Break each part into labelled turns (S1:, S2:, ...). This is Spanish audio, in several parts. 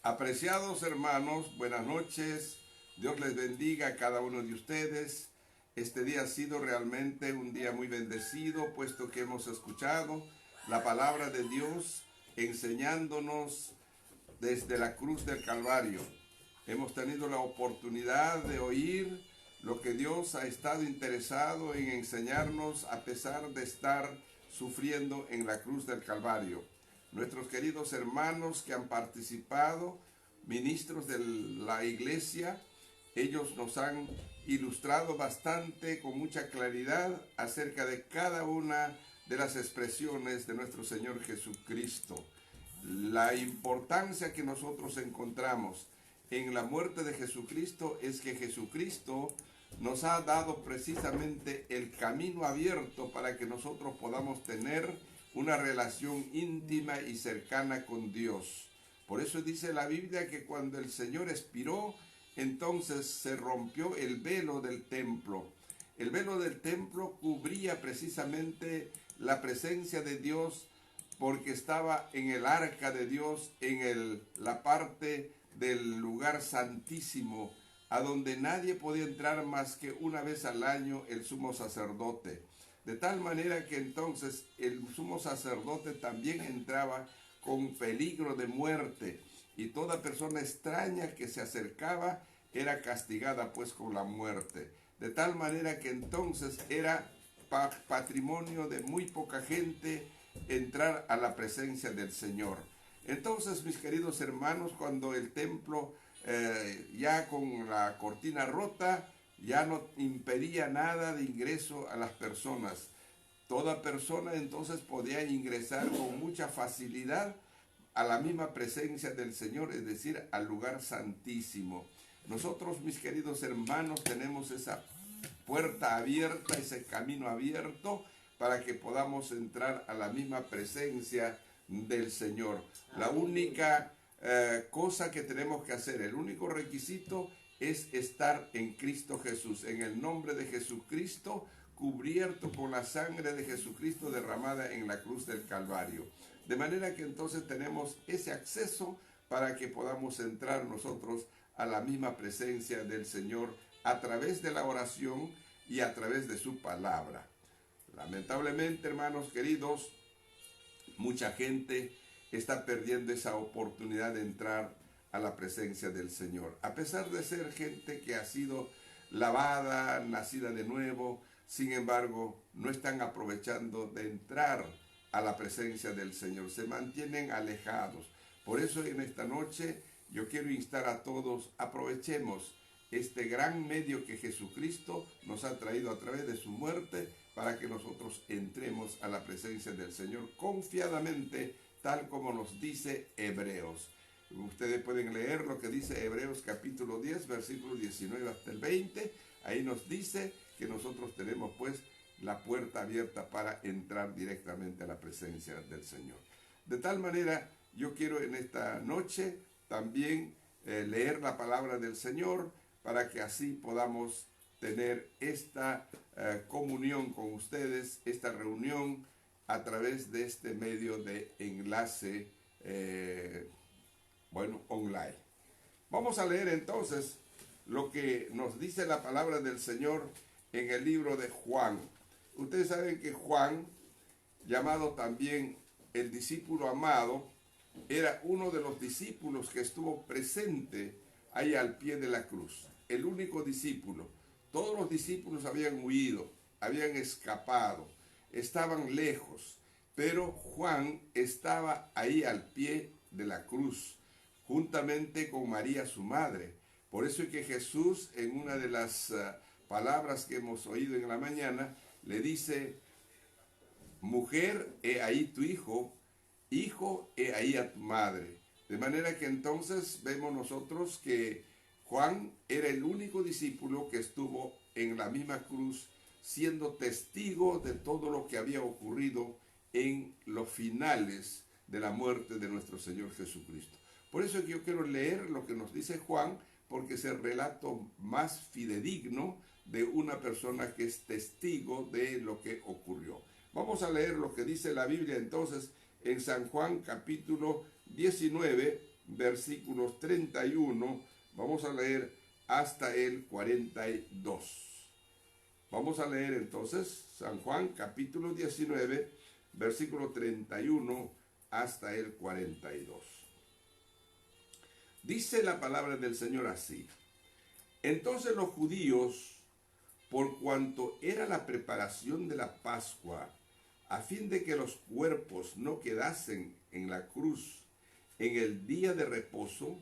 S1: Apreciados hermanos, buenas noches. Dios les bendiga a cada uno de ustedes. Este día ha sido realmente un día muy bendecido, puesto que hemos escuchado la palabra de Dios enseñándonos desde la cruz del Calvario. Hemos tenido la oportunidad de oír lo que Dios ha estado interesado en enseñarnos a pesar de estar sufriendo en la cruz del Calvario. Nuestros queridos hermanos que han participado, ministros de la iglesia, ellos nos han ilustrado bastante con mucha claridad acerca de cada una de las expresiones de nuestro Señor Jesucristo. La importancia que nosotros encontramos en la muerte de Jesucristo es que Jesucristo nos ha dado precisamente el camino abierto para que nosotros podamos tener una relación íntima y cercana con Dios. Por eso dice la Biblia que cuando el Señor expiró, entonces se rompió el velo del templo. El velo del templo cubría precisamente la presencia de Dios porque estaba en el arca de Dios, en la parte del lugar santísimo, a donde nadie podía entrar más que una vez al año el sumo sacerdote. De tal manera que entonces el sumo sacerdote también entraba con peligro de muerte, y toda persona extraña que se acercaba era castigada pues con la muerte. De tal manera que entonces era patrimonio de muy poca gente entrar a la presencia del Señor. Entonces, mis queridos hermanos, cuando el templo ya con la cortina rota, ya no impedía nada de ingreso a las personas. Toda persona entonces podía ingresar con mucha facilidad a la misma presencia del Señor, es decir, al lugar santísimo. Nosotros, mis queridos hermanos, tenemos esa puerta abierta, ese camino abierto para que podamos entrar a la misma presencia del Señor. La única cosa que tenemos que hacer, el único requisito es estar en Cristo Jesús, en el nombre de Jesucristo, cubierto por la sangre de Jesucristo derramada en la cruz del Calvario. De manera que entonces tenemos ese acceso para que podamos entrar nosotros a la misma presencia del Señor a través de la oración y a través de su palabra. Lamentablemente, hermanos queridos, mucha gente está perdiendo esa oportunidad de entrar a la presencia del Señor. A pesar de ser gente que ha sido lavada, nacida de nuevo, sin embargo, no están aprovechando de entrar a la presencia del Señor. Se mantienen alejados. Por eso en esta noche yo quiero instar a todos, aprovechemos este gran medio que Jesucristo nos ha traído a través de su muerte para que nosotros entremos a la presencia del Señor confiadamente, tal como nos dice Hebreos. Ustedes pueden leer lo que dice Hebreos capítulo 10, versículo 19 hasta el 20. Ahí nos dice que nosotros tenemos pues la puerta abierta para entrar directamente a la presencia del Señor. De tal manera, yo quiero en esta noche también leer la palabra del Señor para que así podamos tener esta comunión con ustedes, esta reunión a través de este medio de enlace online. Vamos a leer entonces lo que nos dice la palabra del Señor en el libro de Juan. Ustedes saben que Juan, llamado también el discípulo amado, era uno de los discípulos que estuvo presente ahí al pie de la cruz. El único discípulo. Todos los discípulos habían huido, habían escapado, estaban lejos, pero Juan estaba ahí al pie de la cruz, juntamente con María su madre. Por eso es que Jesús, en una de las palabras que hemos oído en la mañana, le dice: mujer, he ahí tu hijo, hijo, he ahí a tu madre. De manera que entonces vemos nosotros que Juan era el único discípulo que estuvo en la misma cruz, siendo testigo de todo lo que había ocurrido en los finales de la muerte de nuestro Señor Jesucristo. Por eso es que yo quiero leer lo que nos dice Juan, porque es el relato más fidedigno de una persona que es testigo de lo que ocurrió. Vamos a leer lo que dice la Biblia entonces en San Juan capítulo 19, versículos 31, vamos a leer hasta el 42. Vamos a leer entonces San Juan capítulo 19, versículo 31 hasta el 42. Dice la palabra del Señor así: Entonces los judíos, por cuanto era la preparación de la Pascua, a fin de que los cuerpos no quedasen en la cruz en el día de reposo,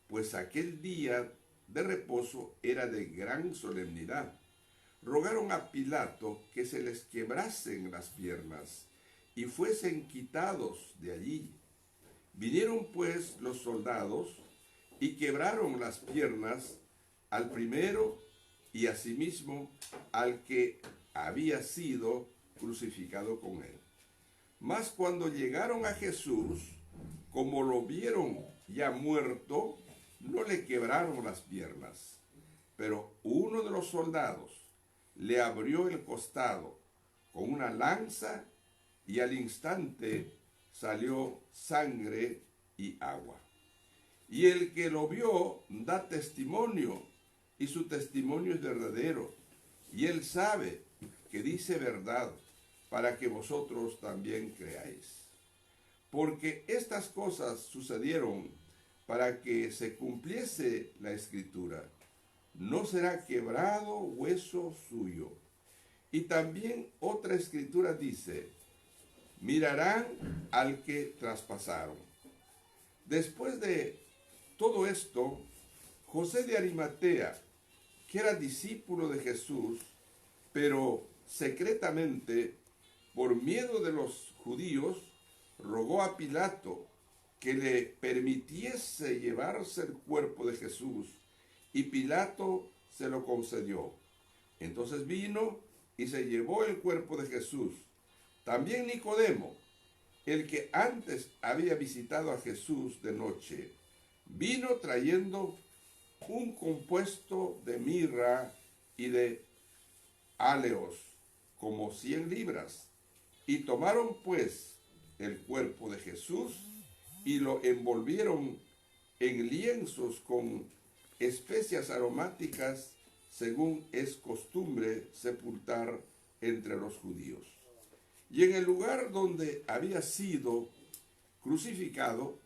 S1: pues aquel día de reposo era de gran solemnidad, rogaron a Pilato que se les quebrasen las piernas y fuesen quitados de allí. Vinieron pues los soldados y quebraron las piernas al primero y asimismo al que había sido crucificado con él. Mas cuando llegaron a Jesús, como lo vieron ya muerto, no le quebraron las piernas. Pero uno de los soldados le abrió el costado con una lanza y al instante salió sangre y agua. Y el que lo vio da testimonio, y su testimonio es verdadero, y él sabe que dice verdad, para que vosotros también creáis. Porque estas cosas sucedieron para que se cumpliese la Escritura: no será quebrado hueso suyo. Y también otra Escritura dice: mirarán al que traspasaron. Después de todo esto, José de Arimatea, que era discípulo de Jesús, pero secretamente, por miedo de los judíos, rogó a Pilato que le permitiese llevarse el cuerpo de Jesús, y Pilato se lo concedió. Entonces vino y se llevó el cuerpo de Jesús. También Nicodemo, el que antes había visitado a Jesús de noche, vino trayendo un compuesto de mirra y de áleos, como 100 libras. Y tomaron pues el cuerpo de Jesús y lo envolvieron en lienzos con especias aromáticas, según es costumbre sepultar entre los judíos. Y en el lugar donde había sido crucificado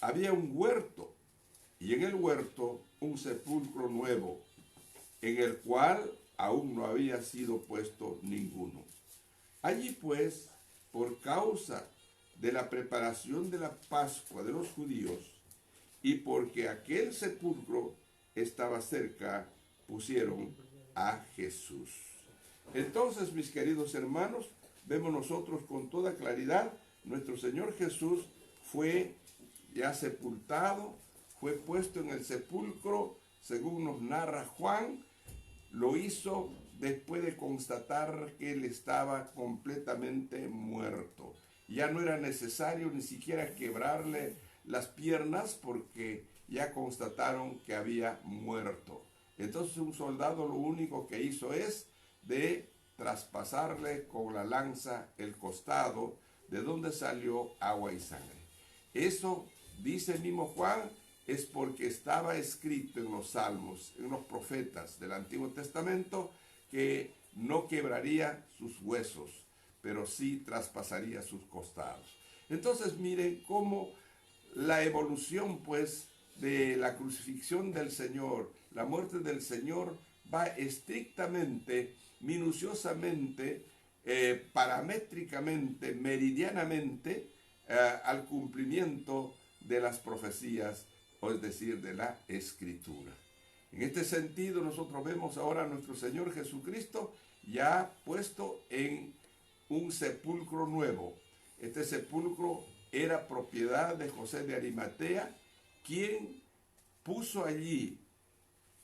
S1: había un huerto, y en el huerto un sepulcro nuevo, en el cual aún no había sido puesto ninguno. Allí pues, por causa de la preparación de la Pascua de los judíos, y porque aquel sepulcro estaba cerca, pusieron a Jesús. Entonces, mis queridos hermanos, vemos nosotros con toda claridad, nuestro Señor Jesús fue ya sepultado, fue puesto en el sepulcro, según nos narra Juan. Lo hizo después de constatar que él estaba completamente muerto. Ya no era necesario ni siquiera quebrarle las piernas, porque ya constataron que había muerto. Entonces un soldado lo único que hizo es de traspasarle con la lanza el costado, de donde salió agua y sangre. Eso, dice el mismo Juan, es porque estaba escrito en los salmos, en los profetas del Antiguo Testamento, que no quebraría sus huesos, pero sí traspasaría sus costados. Entonces miren cómo la evolución pues de la crucifixión del Señor, la muerte del Señor, va estrictamente, minuciosamente, paramétricamente, meridianamente, al cumplimiento de las profecías, o es decir, de la Escritura. En este sentido, nosotros vemos ahora a nuestro Señor Jesucristo ya puesto en un sepulcro nuevo. Este sepulcro era propiedad de José de Arimatea, quien puso allí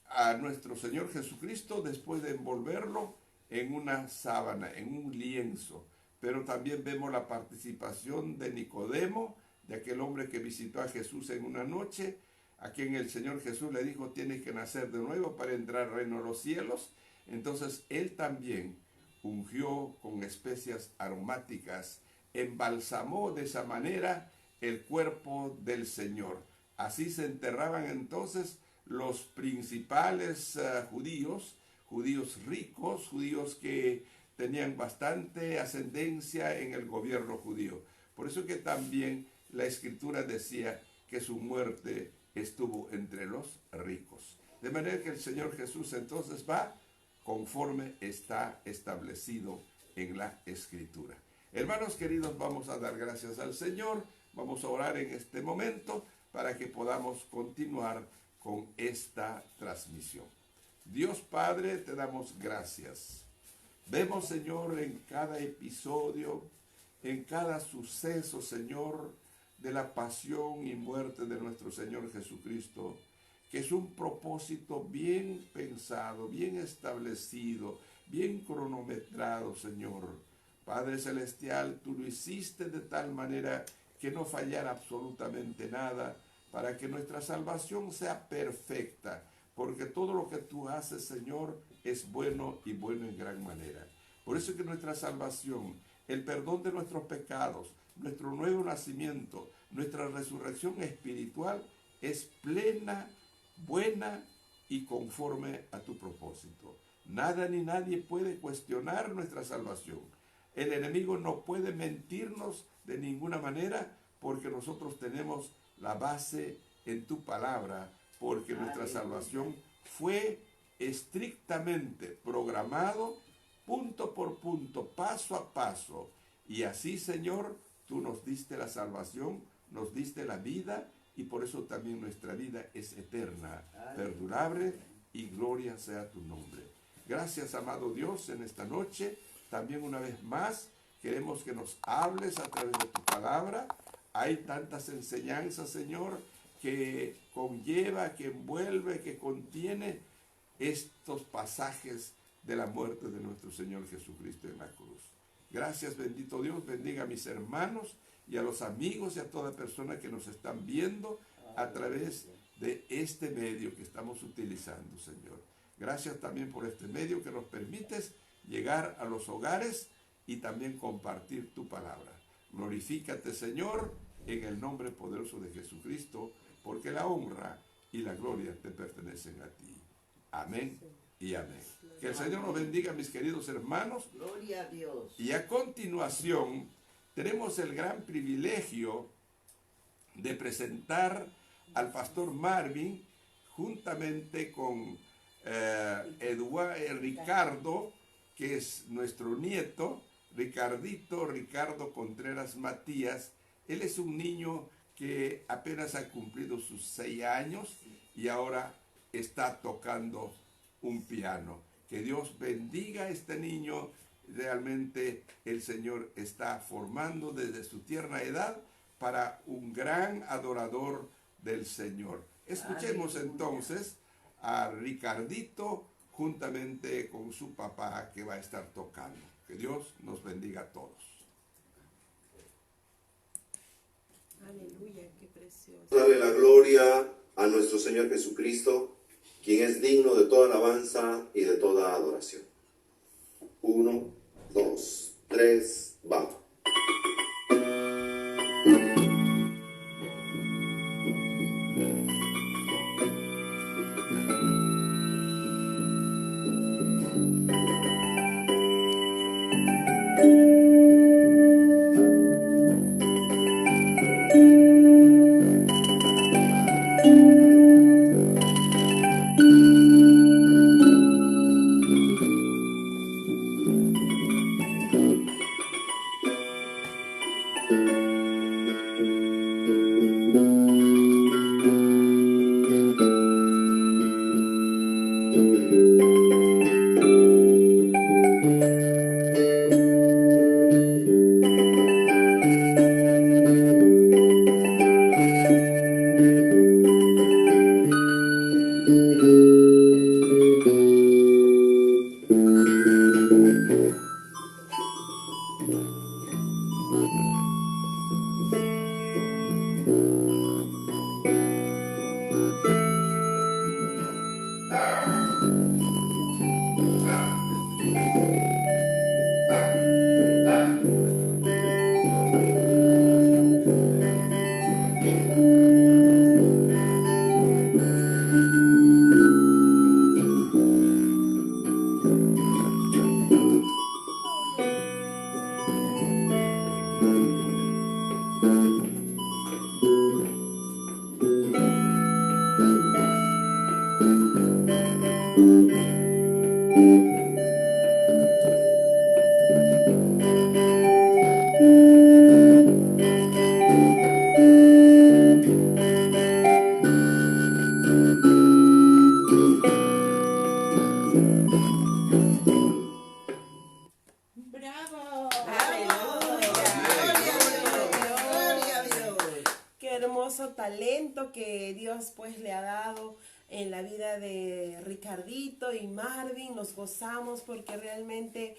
S1: a nuestro Señor Jesucristo después de envolverlo en una sábana, en un lienzo. Pero también vemos la participación de Nicodemo, de aquel hombre que visitó a Jesús en una noche, a quien el Señor Jesús le dijo: tienes que nacer de nuevo para entrar al reino de los cielos. Entonces él también ungió con especias aromáticas, embalsamó de esa manera el cuerpo del Señor. Así se enterraban entonces los principales judíos ricos, judíos que tenían bastante ascendencia en el gobierno judío. Por eso que también la Escritura decía que su muerte estuvo entre los ricos. De manera que el Señor Jesús entonces va conforme está establecido en la Escritura. Hermanos queridos, vamos a dar gracias al Señor, vamos a orar en este momento para que podamos continuar con esta transmisión. Dios Padre, te damos gracias. Vemos, Señor, en cada episodio, en cada suceso, Señor, de la pasión y muerte de nuestro Señor Jesucristo, que es un propósito bien pensado, bien establecido, bien cronometrado, Señor. Padre Celestial, tú lo hiciste de tal manera que no fallara absolutamente nada, para que nuestra salvación sea perfecta, porque todo lo que tú haces, Señor, es bueno y bueno en gran manera. Por eso es que nuestra salvación, el perdón de nuestros pecados, nuestro nuevo nacimiento, nuestra resurrección espiritual es plena, buena y conforme a tu propósito. Nada ni nadie puede cuestionar nuestra salvación. El enemigo no puede mentirnos de ninguna manera, porque nosotros tenemos la base en tu palabra, porque nuestra salvación fue estrictamente programado, punto por punto, paso a paso. Y así, Señor, tú nos diste la salvación, nos diste la vida, y por eso también nuestra vida es eterna, perdurable, y gloria sea tu nombre. Gracias, amado Dios, en esta noche. También una vez más queremos que nos hables a través de tu palabra. Hay tantas enseñanzas, Señor, que conlleva, que envuelve, que contiene estos pasajes de la muerte de nuestro Señor Jesucristo en la cruz. Gracias, bendito Dios. Bendiga a mis hermanos y a los amigos y a toda persona que nos están viendo a través de este medio que estamos utilizando, Señor. Gracias también por este medio que nos permites llegar a los hogares y también compartir tu palabra. Glorifícate, Señor, en el nombre poderoso de Jesucristo, porque la honra y la gloria te pertenecen a ti. Amén y amén. Que el Señor nos bendiga, mis queridos hermanos.
S2: Gloria a Dios.
S1: Y a continuación tenemos el gran privilegio de presentar al pastor Marvin juntamente con Ricardo, que es nuestro nieto, Ricardo Contreras Matías. Él es un niño que apenas ha cumplido sus 6 años y ahora está tocando un piano. Que Dios bendiga a este niño. Realmente el Señor está formando desde su tierna edad para un gran adorador del Señor. Escuchemos entonces a Ricardito juntamente con su papá que va a estar tocando. Que Dios nos bendiga a todos.
S3: Aleluya, qué precioso.
S4: Dale la gloria a nuestro Señor Jesucristo, quien es digno de toda alabanza y de toda adoración. 1, 2, 3, va.
S2: nuevo talento que Dios pues le ha dado en la vida de Ricardito y Marvin. Nos gozamos porque realmente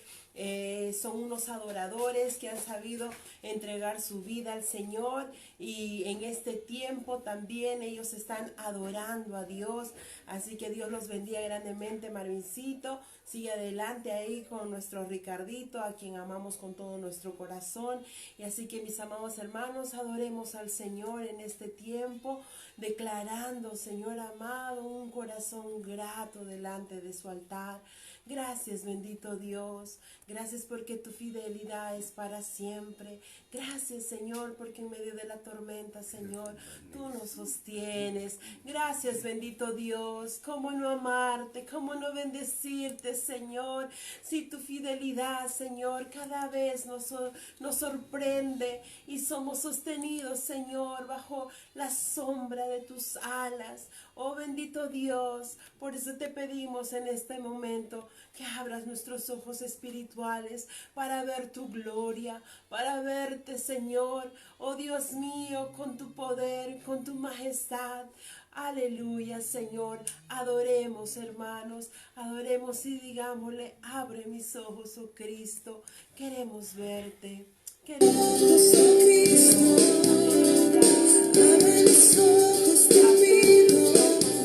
S2: son unos adoradores que han sabido entregar su vida al Señor, y en este tiempo también ellos están adorando a Dios. Así que Dios los bendiga grandemente, Marvincito. Sigue adelante ahí con nuestro Ricardito, a quien amamos con todo nuestro corazón. Y así que, mis amados hermanos, adoremos al Señor en este tiempo, declarando, Señor amado, un corazón grato delante de su altar. Gracias, bendito Dios. Gracias porque tu fidelidad es para siempre. Gracias, Señor, porque en medio de la tormenta, Señor, tú nos sostienes. Gracias, bendito Dios. ¿Cómo no amarte? ¿Cómo no bendecirte, Señor? Si tu fidelidad, Señor, cada vez nos sorprende y somos sostenidos, Señor, bajo la sombra de tus alas. Oh, bendito Dios, por eso te pedimos en este momento que abras nuestros ojos espirituales para ver tu gloria, para verte, Señor, oh Dios mío, con tu poder, con tu majestad. Aleluya, Señor. Adoremos, hermanos, adoremos y digámosle: abre mis ojos, oh Cristo, queremos verte. Queremos verte.
S3: Abre mis ojos, te pido,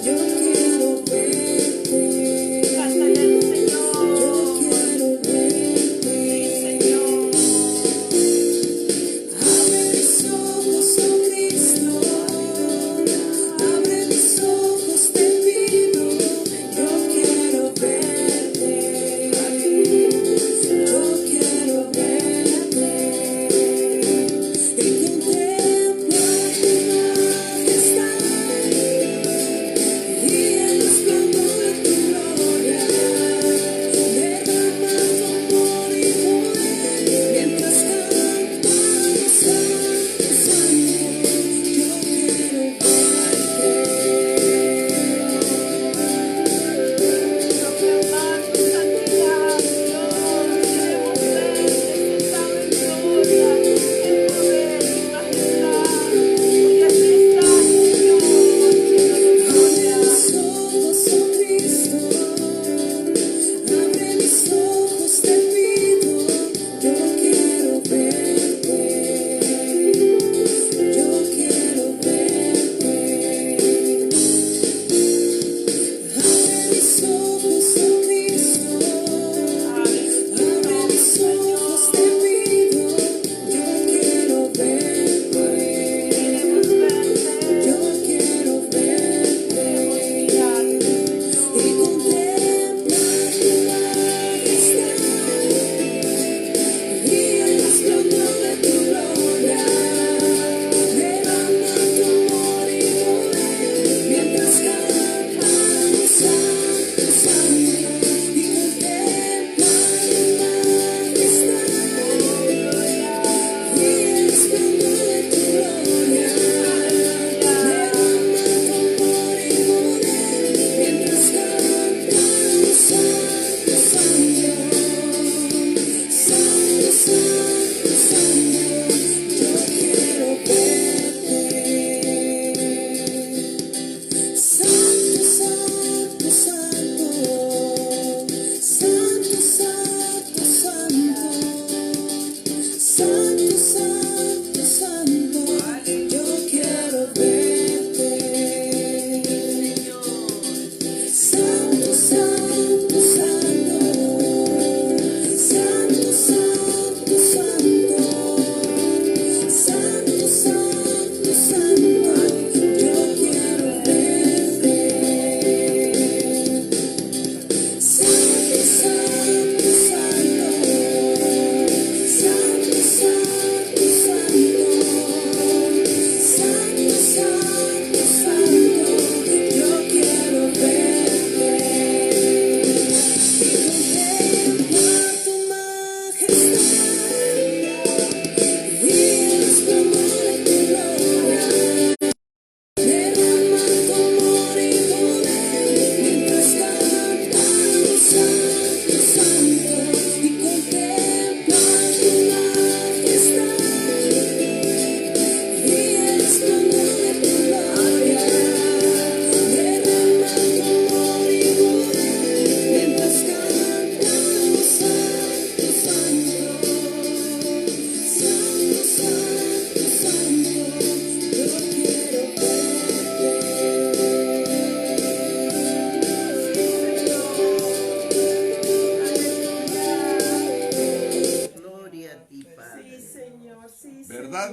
S3: yo quiero verte.
S2: Cántale al Señor.
S3: Yo quiero verte.
S2: Sí, Señor.
S3: Abre mis ojos, oh Cristo. Abre mis ojos, te pido, yo quiero verte. Yo quiero verte. Encontré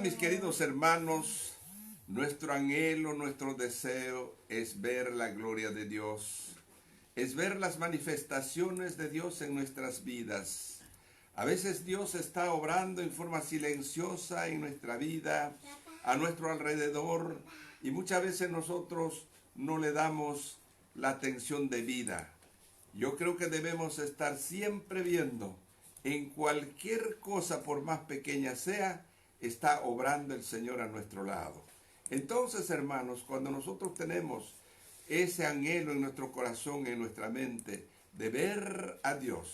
S1: Saben, mis queridos hermanos, nuestro anhelo, nuestro deseo es ver la gloria de Dios, es ver las manifestaciones de Dios en nuestras vidas. A veces Dios está obrando en forma silenciosa en nuestra vida, a nuestro alrededor, y muchas veces nosotros no le damos la atención debida. Yo creo que debemos estar siempre viendo en cualquier cosa, por más pequeña sea, está obrando el Señor a nuestro lado. Entonces, hermanos, cuando nosotros tenemos ese anhelo en nuestro corazón, en nuestra mente, de ver a Dios,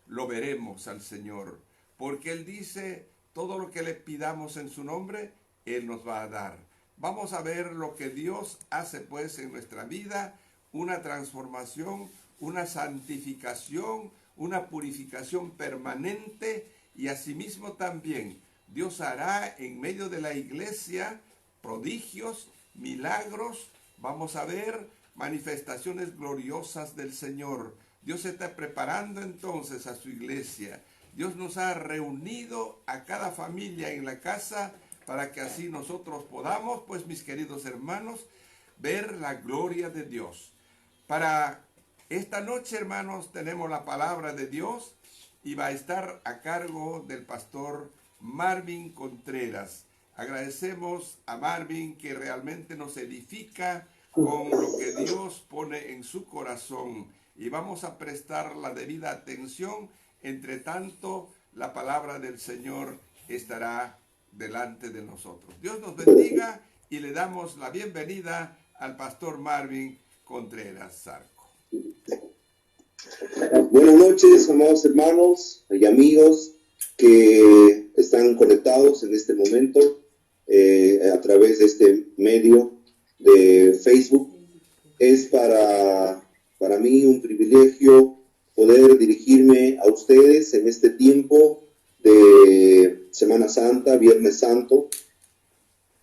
S1: lo veremos al Señor, porque Él dice, todo lo que le pidamos en su nombre, Él nos va a dar. Vamos a ver lo que Dios hace pues en nuestra vida, una transformación, una santificación, una purificación permanente, y asimismo también Dios hará en medio de la iglesia prodigios, milagros. Vamos a ver manifestaciones gloriosas del Señor. Dios está preparando entonces a su iglesia. Dios nos ha reunido a cada familia en la casa para que así nosotros podamos, pues mis queridos hermanos, ver la gloria de Dios. Para esta noche, hermanos, tenemos la palabra de Dios y va a estar a cargo del pastor Marvin Contreras. Agradecemos a Marvin que realmente nos edifica con lo que Dios pone en su corazón, y vamos a prestar la debida atención. Entre tanto, la palabra del Señor estará delante de nosotros. Dios nos bendiga y le damos la bienvenida al pastor Marvin Contreras Zarco.
S5: Buenas noches, amados hermanos y amigos que están conectados en este momento a través de este medio de Facebook. Es para mí un privilegio poder dirigirme a ustedes en este tiempo de Semana Santa, Viernes Santo.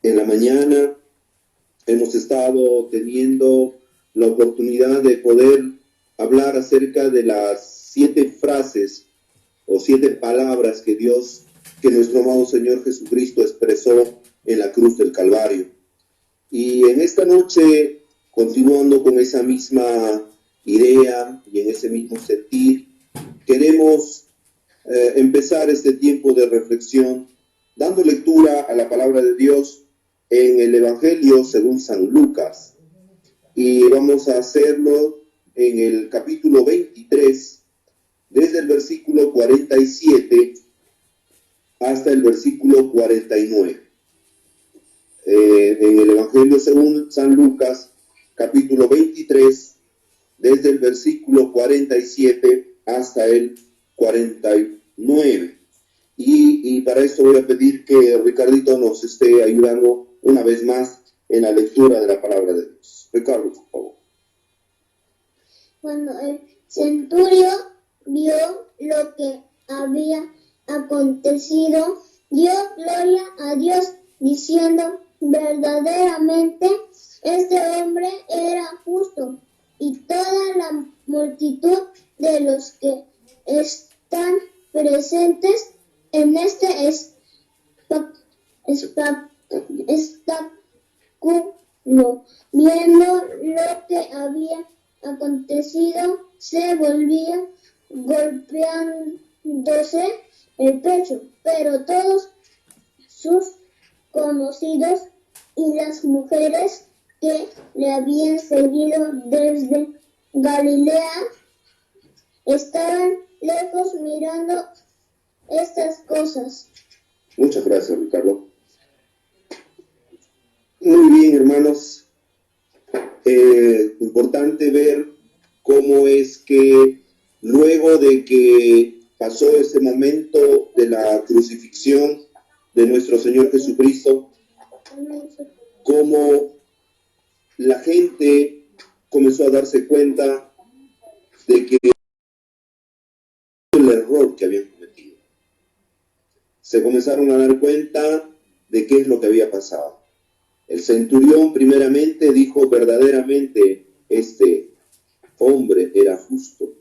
S5: En la mañana hemos estado teniendo la oportunidad de poder hablar acerca de las 7 frases o 7 palabras que nuestro amado Señor Jesucristo expresó en la cruz del Calvario. Y en esta noche, continuando con esa misma idea y en ese mismo sentir, queremos empezar este tiempo de reflexión dando lectura a la palabra de Dios en el Evangelio según San Lucas. Y vamos a hacerlo en el capítulo 23, desde el versículo 47 hasta el versículo 49. En el Evangelio según San Lucas, capítulo 23, desde el versículo 47 hasta el 49. Y para esto voy a pedir que Ricardito nos esté ayudando una vez más en la lectura de la palabra de Dios. Ricardo, por favor.
S6: Cuando el centurión vio lo que había acontecido, dio gloria a Dios, diciendo, verdaderamente este hombre era justo. Y toda la multitud de los que están presentes en este espectáculo, viendo lo que había acontecido, se volvían golpeándose el pecho. Pero todos sus conocidos y las mujeres que le habían seguido desde Galilea estaban lejos mirando estas cosas.
S5: Muchas gracias, Ricardo. Muy bien, hermanos. Importante ver cómo es que luego de que pasó este momento de la crucifixión de nuestro Señor Jesucristo, cómo la gente comenzó a darse cuenta de que el error que habían cometido. Se comenzaron a dar cuenta de qué es lo que había pasado. El centurión primeramente dijo, verdaderamente este hombre era justo.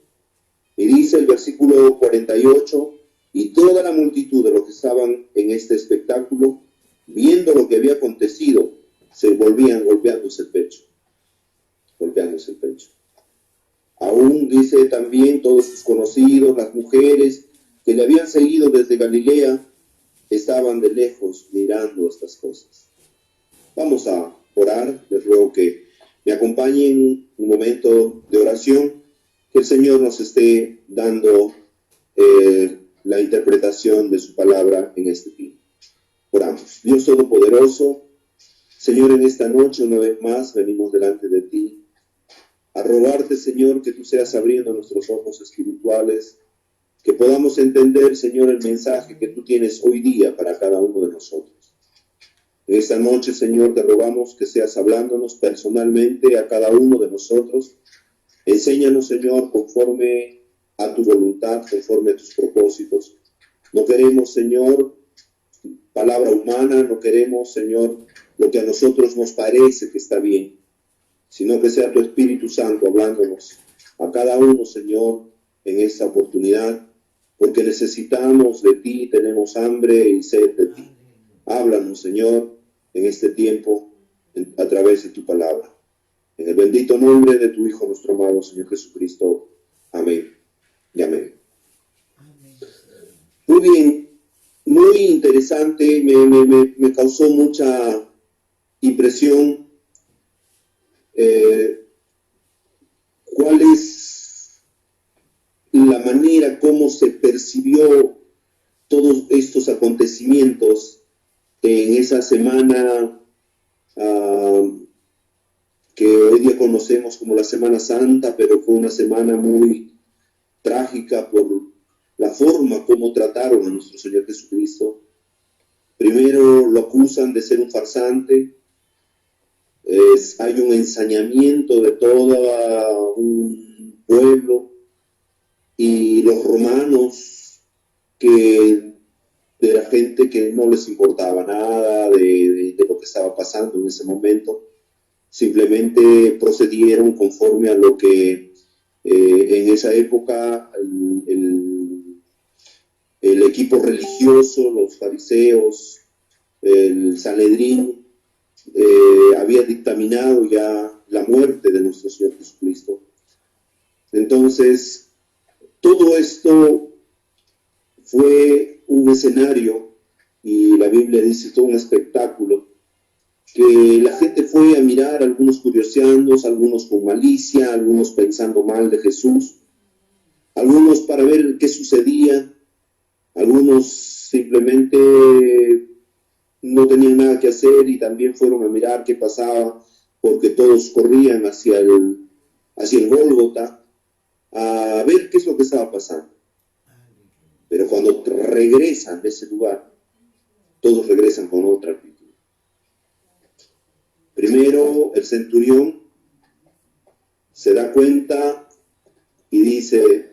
S5: Y dice el versículo 48, y toda la multitud de los que estaban en este espectáculo viendo lo que había acontecido, se volvían golpeándose el pecho. Golpeándose el pecho. Aún dice también todos sus conocidos, las mujeres que le habían seguido desde Galilea, estaban de lejos mirando estas cosas. Vamos a orar, les ruego que me acompañen un momento de oración, que el Señor nos esté dando la interpretación de su palabra en este tiempo. Oramos. Dios Todopoderoso, Señor, en esta noche una vez más venimos delante de ti a rogarte, Señor, que tú seas abriendo nuestros ojos espirituales, que podamos entender, Señor, el mensaje que tú tienes hoy día para cada uno de nosotros. En esta noche, Señor, te rogamos que seas hablándonos personalmente a cada uno de nosotros. Enséñanos, Señor, conforme a tu voluntad, conforme a tus propósitos. No queremos, Señor, palabra humana, no queremos, Señor, lo que a nosotros nos parece que está bien, sino que sea tu Espíritu Santo hablándonos a cada uno, Señor, en esta oportunidad, porque necesitamos de ti, tenemos hambre y sed de ti. Háblanos, Señor, en este tiempo, a través de tu palabra. En el bendito nombre de tu Hijo, nuestro amado Señor Jesucristo. Amén y amén. Muy bien, muy interesante, me causó mucha impresión cuál es la manera como se percibió todos estos acontecimientos en esa semana que hoy día conocemos como la Semana Santa, pero fue una semana muy trágica por la forma como trataron a nuestro Señor Jesucristo. Primero lo acusan de ser un farsante, hay un ensañamiento de todo un pueblo, y los romanos, que de la gente que no les importaba nada de lo que estaba pasando en ese momento, simplemente procedieron conforme a lo que en esa época el equipo religioso, los fariseos, el Sanedrín, había dictaminado ya la muerte de nuestro Señor Jesucristo. Entonces, todo esto fue un escenario, y la Biblia dice todo un espectáculo, que la gente fue a mirar, algunos curioseando, algunos con malicia, algunos pensando mal de Jesús, algunos para ver qué sucedía, algunos simplemente no tenían nada que hacer y también fueron a mirar qué pasaba, porque todos corrían hacia el Gólgota a ver qué es lo que estaba pasando. Pero cuando regresan de ese lugar, todos regresan con otra actitud. Primero, el centurión se da cuenta y dice,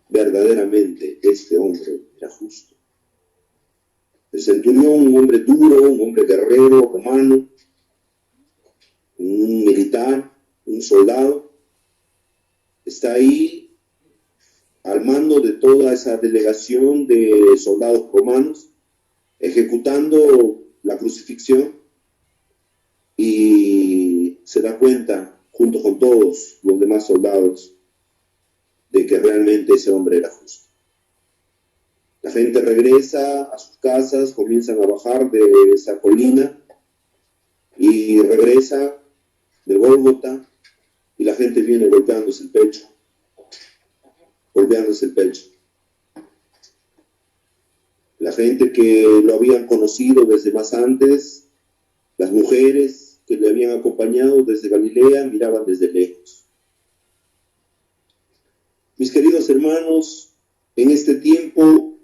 S5: verdaderamente este hombre era justo. El centurión, un hombre duro, un hombre guerrero, romano, un militar, un soldado, está ahí al mando de toda esa delegación de soldados romanos, ejecutando la crucifixión, y se da cuenta, junto con todos los demás soldados, de que realmente ese hombre era justo. La gente regresa a sus casas, comienzan a bajar de esa colina, y regresa del Gólgota, y la gente viene golpeándose el pecho. La gente que lo habían conocido desde más antes, las mujeres que le habían acompañado desde Galilea, miraban desde lejos. Mis queridos hermanos, en este tiempo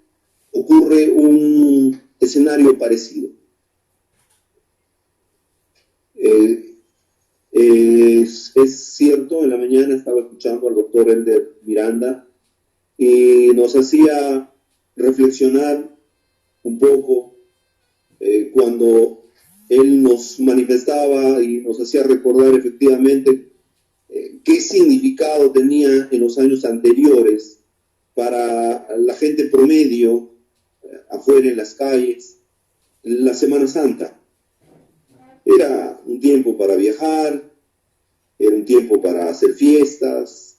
S5: ocurre un escenario parecido. Es cierto, en la mañana estaba escuchando al doctor Elder Miranda y nos hacía reflexionar un poco cuando él nos manifestaba y nos hacía recordar efectivamente qué significado tenía en los años anteriores para la gente promedio afuera en las calles la Semana Santa. Era un tiempo para viajar, era un tiempo para hacer fiestas,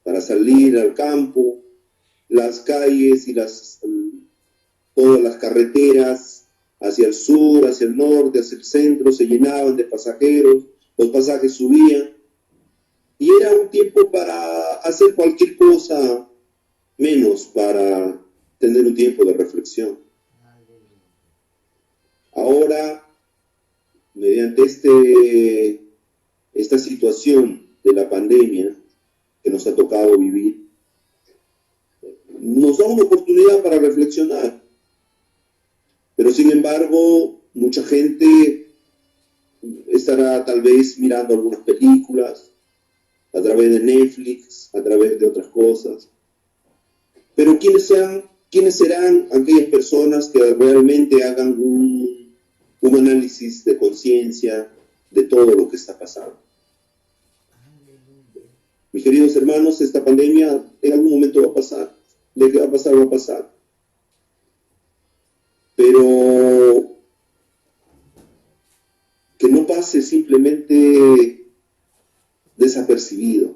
S5: para salir al campo. Las calles y todas las carreteras hacia el sur, hacia el norte, hacia el centro se llenaban de pasajeros, los pasajes subían. Y era un tiempo para hacer cualquier cosa, menos para tener un tiempo de reflexión. Ahora, mediante esta situación de la pandemia que nos ha tocado vivir, nos da una oportunidad para reflexionar. Pero sin embargo, mucha gente estará tal vez mirando algunas películas a través de Netflix, a través de otras cosas. Pero ¿quiénes serán aquellas personas que realmente hagan un análisis de conciencia de todo lo que está pasando? Mis queridos hermanos, esta pandemia en algún momento va a pasar. De qué va a pasar, va a pasar. Pero que no pase simplemente desapercibido.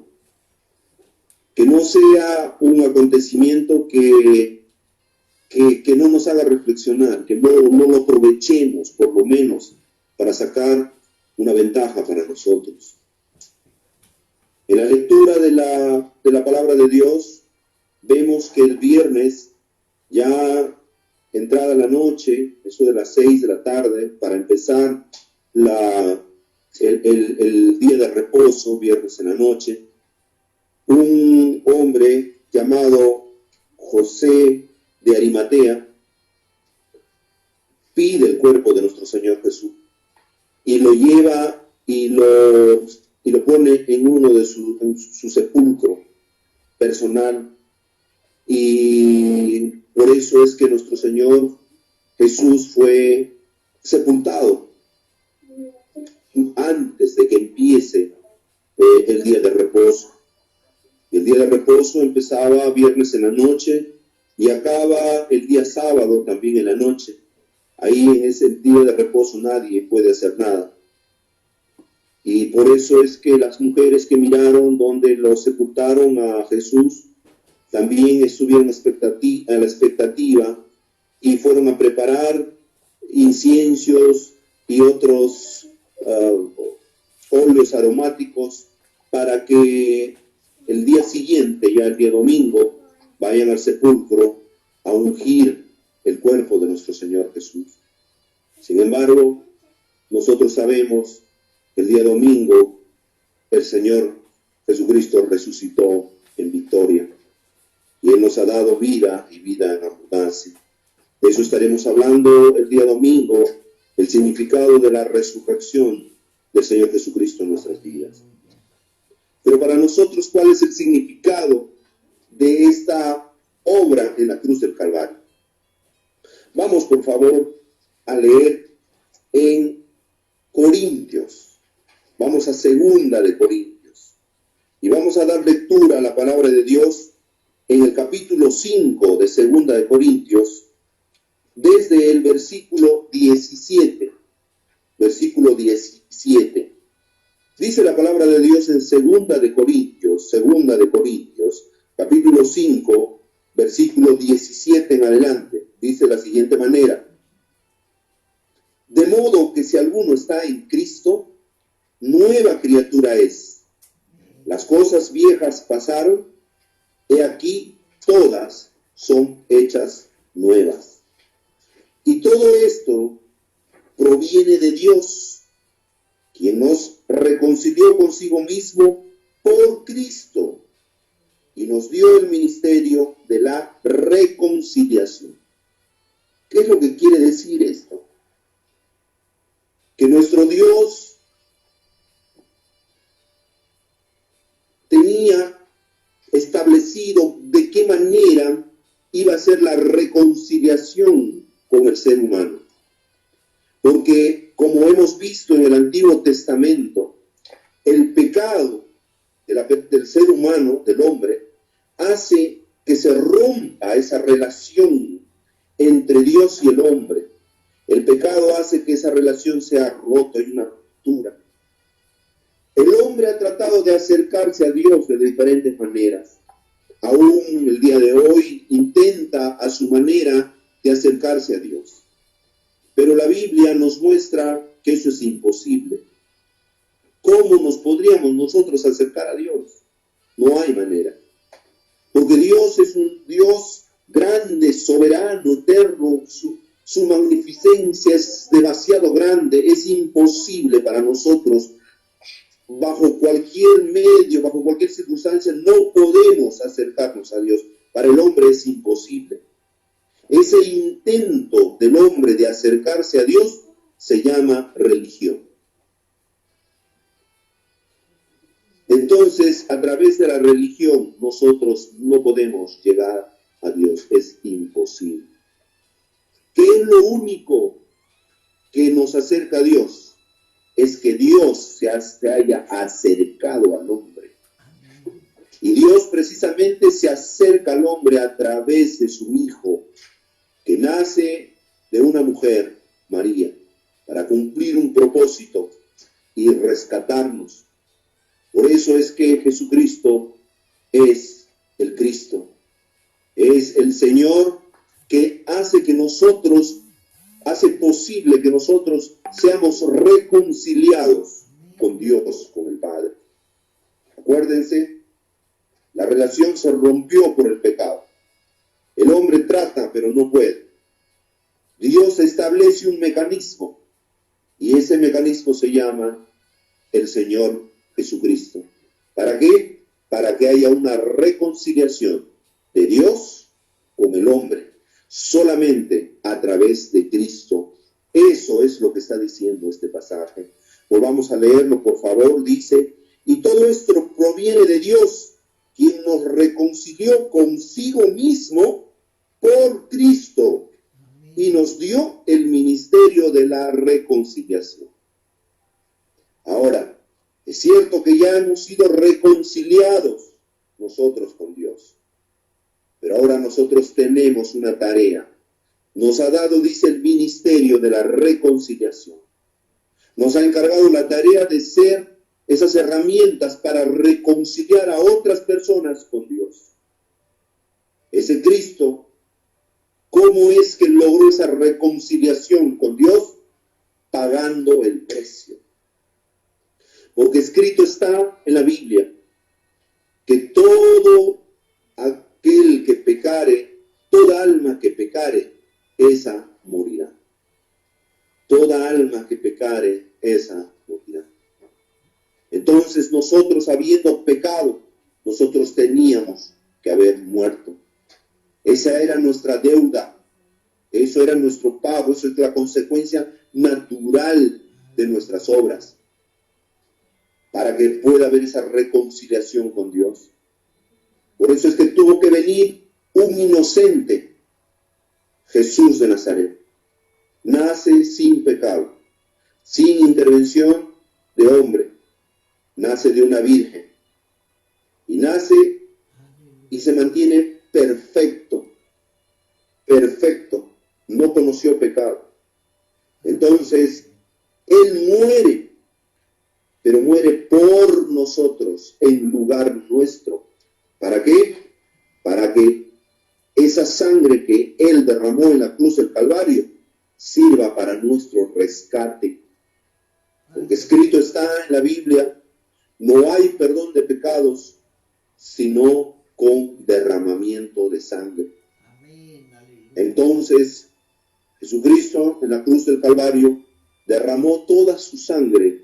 S5: Que no sea un acontecimiento que no nos haga reflexionar, que no lo aprovechemos por lo menos para sacar una ventaja para nosotros. En la lectura de la palabra de Dios, vemos que el viernes, ya entrada la noche, eso de las 6 de la tarde, para empezar el día de reposo, viernes en la noche, un hombre llamado José de Arimatea pide el cuerpo de nuestro Señor Jesús y lo lleva y lo pone en uno de su sepulcro personal, y por eso es que nuestro Señor Jesús fue sepultado antes de que empiece el día de reposo. El día de reposo empezaba viernes en la noche y acaba el día sábado también en la noche. Ahí en ese día de reposo nadie puede hacer nada. Y por eso es que las mujeres que miraron donde lo sepultaron a Jesús también estuvieron a la expectativa y fueron a preparar inciensos y otros óleos aromáticos para que el día siguiente, ya el día domingo, vayan al sepulcro a ungir el cuerpo de nuestro Señor Jesús. Sin embargo, nosotros sabemos que el día domingo el Señor Jesucristo resucitó en victoria y Él nos ha dado vida y vida en abundancia. De eso estaremos hablando el día domingo, el significado de la resurrección del Señor Jesucristo en nuestras vidas. Pero para nosotros, ¿cuál es el significado de esta obra en la cruz del Calvario? Vamos, por favor, a leer en Corintios. Vamos a 2 de Corintios. Y vamos a dar lectura a la palabra de Dios en el capítulo 5 de 2 de Corintios, desde el versículo 17. Versículo 17. Dice la palabra de Dios en 2 de Corintios, capítulo 5, versículo 17 en adelante. Dice de la siguiente manera: de modo que si alguno está en Cristo, nueva criatura es. Las cosas viejas pasaron, he aquí todas son hechas nuevas. Y todo esto proviene de Dios, quien nos reconcilió consigo mismo por Cristo y nos dio el ministerio de la reconciliación. ¿Qué es lo que quiere decir esto? Que nuestro Dios tenía establecido de qué manera iba a ser la reconciliación con el ser humano. Porque, como hemos visto en el Antiguo Testamento, el pecado del ser humano, del hombre, hace que se rompa esa relación entre Dios y el hombre. El pecado hace que esa relación sea rota, hay una ruptura. El hombre ha tratado de acercarse a Dios de diferentes maneras. Aún el día de hoy intenta a su manera de acercarse a Dios. Pero la Biblia nos muestra que eso es imposible. ¿Cómo nos podríamos nosotros acercar a Dios? No hay manera. Porque Dios es un Dios grande, soberano, eterno. Su magnificencia es demasiado grande. Es imposible para nosotros, bajo cualquier medio, bajo cualquier circunstancia, no podemos acercarnos a Dios. Para el hombre es imposible. Ese intento del hombre de acercarse a Dios se llama religión. Entonces, a través de la religión, nosotros no podemos llegar a Dios. Es imposible. ¿Qué es lo único que nos acerca a Dios? Es que Dios se haya acercado al hombre. Y Dios precisamente se acerca al hombre a través de su Hijo, que nace de una mujer, María, para cumplir un propósito y rescatarnos. Por eso es que Jesucristo es el Cristo, es el Señor que hace posible que nosotros seamos reconciliados con Dios, con el Padre. Acuérdense, la relación se rompió por el pecado. El hombre trata, pero no puede. Dios establece un mecanismo, y ese mecanismo se llama el Señor Jesucristo. ¿Para qué? Para que haya una reconciliación de Dios con el hombre, solamente a través de Cristo. Eso es lo que está diciendo este pasaje. Volvamos a leerlo, por favor. Dice: y todo esto proviene de Dios, quien nos reconcilió consigo mismo por Cristo y nos dio el ministerio de la reconciliación. Ahora, es cierto que ya hemos sido reconciliados nosotros con Dios, pero ahora nosotros tenemos una tarea. Nos ha dado, dice, el ministerio de la reconciliación. Nos ha encargado la tarea de ser esas herramientas para reconciliar a otras personas con Dios. Ese Cristo, ¿cómo es que logró esa reconciliación con Dios? Pagando el precio. Porque escrito está en la Biblia que todo aquel que pecare, toda alma que pecare, esa morirá. Toda alma que pecare, esa morirá. Entonces nosotros, habiendo pecado, nosotros teníamos que haber muerto. Esa era nuestra deuda. Eso era nuestro pago. Eso es la consecuencia natural de nuestras obras, para que pueda haber esa reconciliación con Dios. Por eso es que tuvo que venir un inocente, Jesús de Nazaret. Nace sin pecado, sin intervención de hombre. Nace de una virgen. Y nace y se mantiene perfecto. Perfecto. No conoció pecado. Entonces, Él muere, pero muere por nosotros, en lugar nuestro. ¿Para qué? Para que esa sangre que Él derramó en la cruz del Calvario sirva para nuestro rescate. Porque escrito está en la Biblia: no hay perdón de pecados sino con derramamiento de sangre. Entonces, Jesucristo en la cruz del Calvario derramó toda su sangre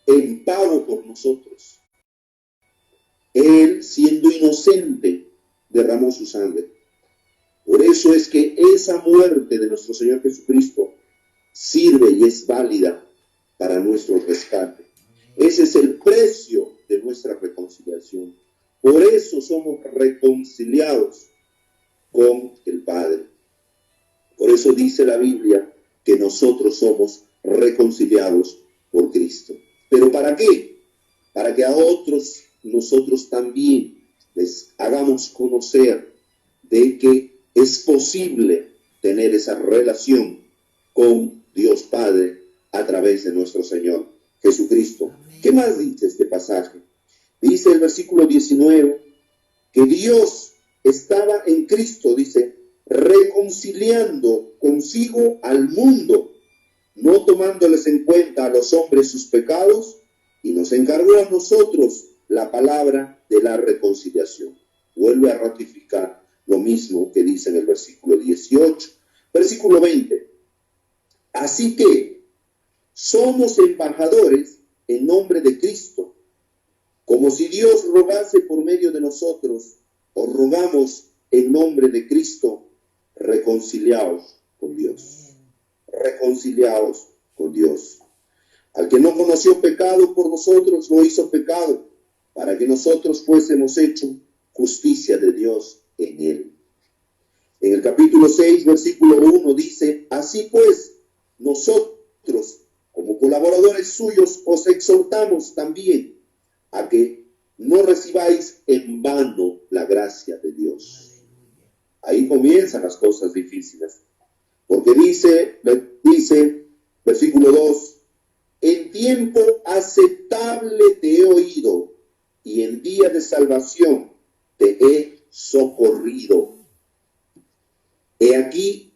S5: en pago por nosotros. Él, siendo inocente, derramó su sangre. Por eso es que esa muerte de nuestro Señor Jesucristo sirve y es válida para nuestro rescate. Ese es el precio de nuestra reconciliación. Por eso somos reconciliados con el Padre. Por eso dice la Biblia que nosotros somos reconciliados por Cristo. ¿Pero para qué? Para que a otros nosotros también les hagamos conocer de que es posible tener esa relación con Dios Padre a través de nuestro Señor Jesucristo. ¿Qué más dice este pasaje? Dice el versículo 19 que Dios estaba en Cristo, dice, reconciliando consigo al mundo, no tomándoles en cuenta a los hombres sus pecados, y nos encargó a nosotros la palabra de la reconciliación. Vuelve a ratificar lo mismo que dice en el versículo 18. Versículo 20. Así que somos embajadores en nombre de Cristo, como si Dios rogase por medio de nosotros. Os rogamos en nombre de Cristo, reconciliaos con Dios. Reconciliaos con Dios. Al que no conoció pecado por nosotros, lo hizo pecado, para que nosotros fuésemos hechos justicia de Dios en él. En el capítulo 6, versículo 1 dice, así pues, nosotros, como colaboradores suyos, os exhortamos también a que no recibáis en vano la gracia de Dios. Ahí comienzan las cosas difíciles. Porque dice, versículo 2, en tiempo aceptable te he oído, y en día de salvación te he socorrido. He aquí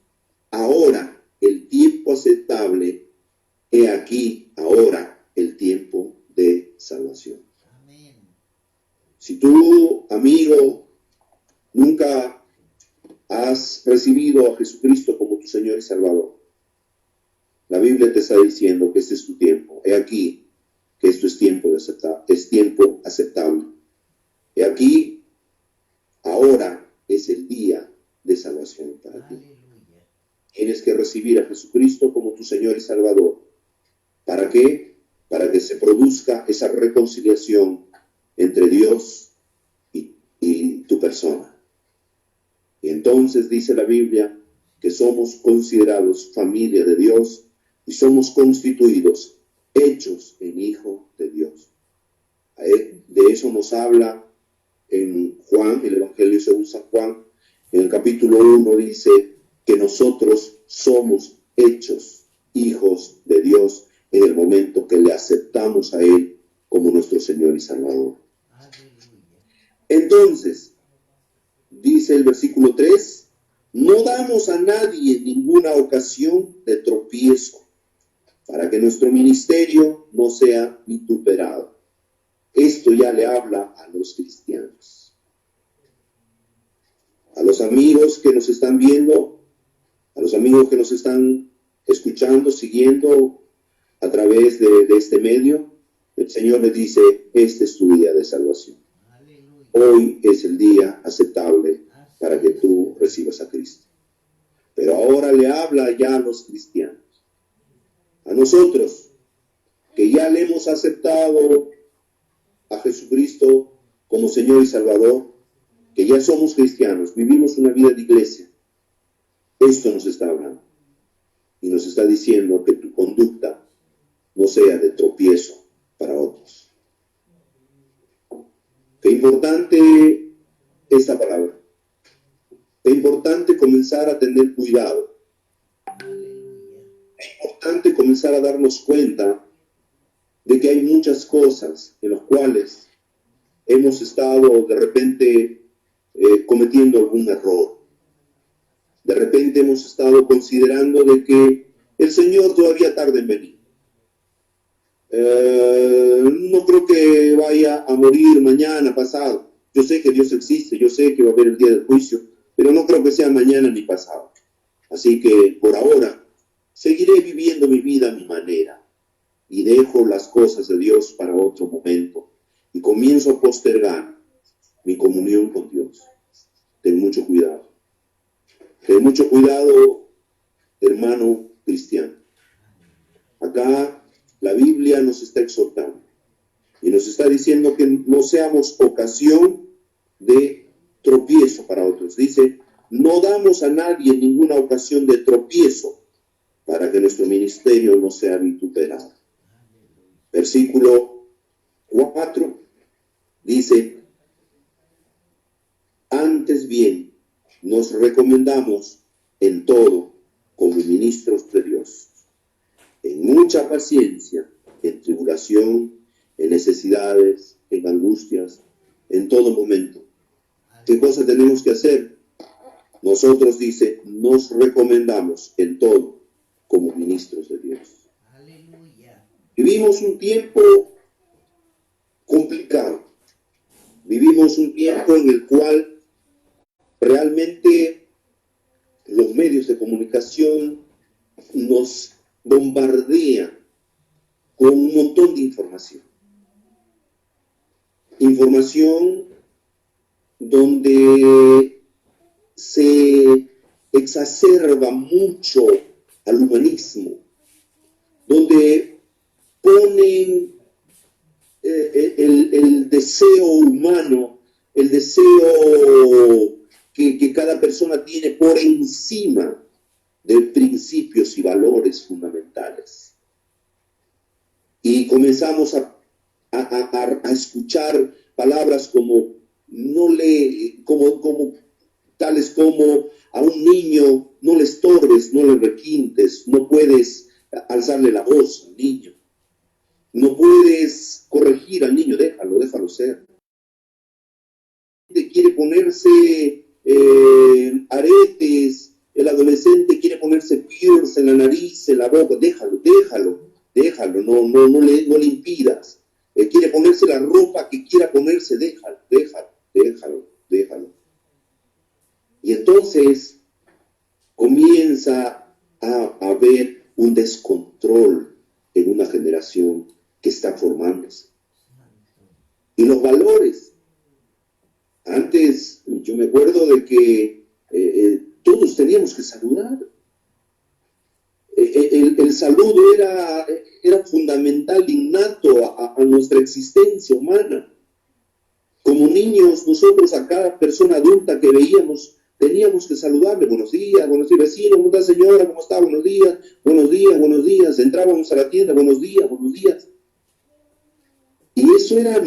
S5: ahora el tiempo aceptable, he aquí ahora el tiempo de salvación.
S7: Amén.
S5: Si tú, amigo, nunca has recibido a Jesucristo como tu Señor y Salvador, la Biblia te está diciendo que este es tu tiempo. He aquí que esto es tiempo aceptable. He aquí, ahora es el día de salvación para ti.
S7: Aleluya.
S5: Tienes que recibir a Jesucristo como tu Señor y Salvador. ¿Para qué? Para que se produzca esa reconciliación entre Dios y tu persona. Y entonces dice la Biblia que somos considerados familia de Dios y somos constituidos, hechos en hijo de Dios. De eso nos habla en Juan, el Evangelio según San Juan. En el capítulo 1 dice que nosotros somos hechos hijos de Dios en el momento que le aceptamos a Él como nuestro Señor y Salvador.
S7: Aleluya.
S5: Entonces, dice el versículo 3, no damos a nadie ninguna ocasión de tropiezo, para que nuestro ministerio no sea vituperado. Esto ya le habla a los cristianos. A los amigos que nos están viendo, a los amigos que nos están escuchando, siguiendo a través de este medio, el Señor les dice, este es tu día de salvación.
S7: Aleluya.
S5: Hoy es el día aceptable para que tú recibas a Cristo. Pero ahora le habla ya a los cristianos. A nosotros, que ya le hemos aceptado a Jesucristo como Señor y Salvador, que ya somos cristianos, vivimos una vida de iglesia. Esto nos está hablando. Y nos está diciendo que tu conducta no sea de tropiezo para otros. Qué importante esta palabra. Qué importante comenzar a tener cuidado. Es importante comenzar a darnos cuenta de que hay muchas cosas en las cuales hemos estado de repente cometiendo algún error. De repente hemos estado considerando de que el Señor todavía tarda en venir. No creo que vaya a morir mañana, pasado. Yo sé que Dios existe, yo sé que va a haber el día del juicio, pero no creo que sea mañana ni pasado. Así que por ahora seguiré viviendo mi vida a mi manera y dejo las cosas de Dios para otro momento y comienzo a postergar mi comunión con Dios. Ten mucho cuidado. Ten mucho cuidado, hermano cristiano. Acá la Biblia nos está exhortando y nos está diciendo que no seamos ocasión de tropiezo para otros. Dice, no damos a nadie ninguna ocasión de tropiezo para que nuestro ministerio no sea vituperado. Versículo 4 dice, antes bien nos recomendamos en todo, como ministros de Dios, en mucha paciencia, en tribulación, en necesidades, en angustias, en todo momento. ¿Qué cosa tenemos que hacer? Nosotros, dice, nos recomendamos en todo como ministros de Dios.
S7: Aleluya.
S5: Vivimos un tiempo complicado. Vivimos un tiempo en el cual realmente los medios de comunicación nos bombardean con un montón de información. Información donde se exacerba mucho al humanismo, donde ponen el deseo humano, el deseo que cada persona tiene por encima de principios y valores fundamentales. Y comenzamos a escuchar palabras como tales como a un niño no le estorbes, no le requintes, no puedes alzarle la voz al niño, no puedes corregir al niño, déjalo ser. Quiere ponerse aretes, el adolescente quiere ponerse piercing en la nariz, en la boca, déjalo, no le impidas. Quiere ponerse la ropa que quiera ponerse, déjalo. Y entonces comienza a haber un descontrol en una generación que está formándose. Y los valores. Antes yo me acuerdo de que todos teníamos que saludar. El saludo era fundamental, innato a nuestra existencia humana. Como niños, nosotros a cada persona adulta que veíamos, teníamos que saludarle. Buenos días, vecino, ¿cómo está señora? ¿Cómo está? Buenos días. Entrábamos a la tienda, buenos días. Y eso era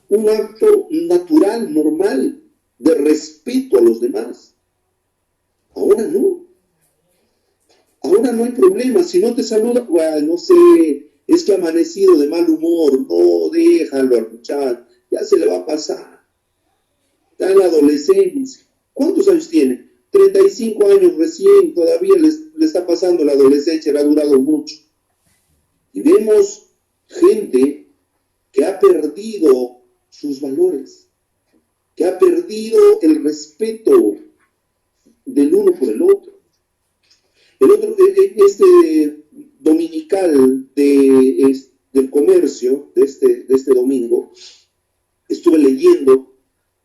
S5: un acto natural, normal, de respeto a los demás. Ahora no. Ahora no hay problema. Si no te saluda, bueno, no sé, es que ha amanecido de mal humor. No, déjalo al muchacho. Ya se le va a pasar. Está en la adolescencia. ¿Cuántos años tiene? 35 años recién. Todavía le está pasando la adolescencia. Le ha durado mucho. Y vemos gente que ha perdido sus valores, que ha perdido el respeto del uno por el otro. Este dominical del comercio, de este domingo, estuve leyendo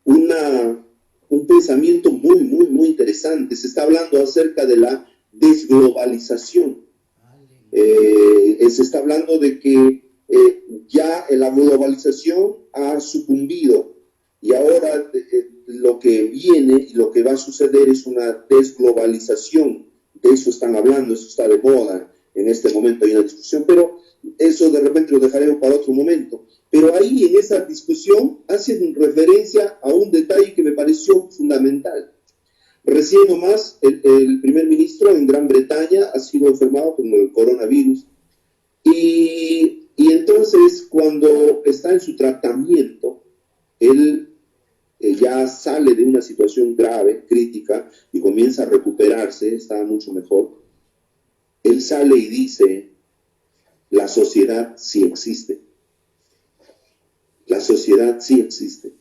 S5: un pensamiento muy interesante. Se está hablando acerca de la desglobalización. Se está hablando de que ya la globalización ha sucumbido y ahora lo que viene y lo que va a suceder es una desglobalización. De eso están hablando, eso está de moda. En este momento hay una discusión, pero eso de repente lo dejaremos para otro momento. Pero ahí en esa discusión hacen referencia a un detalle que me pareció fundamental. Recién nomás el primer ministro en Gran Bretaña ha sido enfermado con el coronavirus y entonces cuando está en su tratamiento, él ya sale de una situación grave, crítica, y comienza a recuperarse, está mucho mejor. Él sale y dice, la sociedad sí existe. La sociedad sí existe.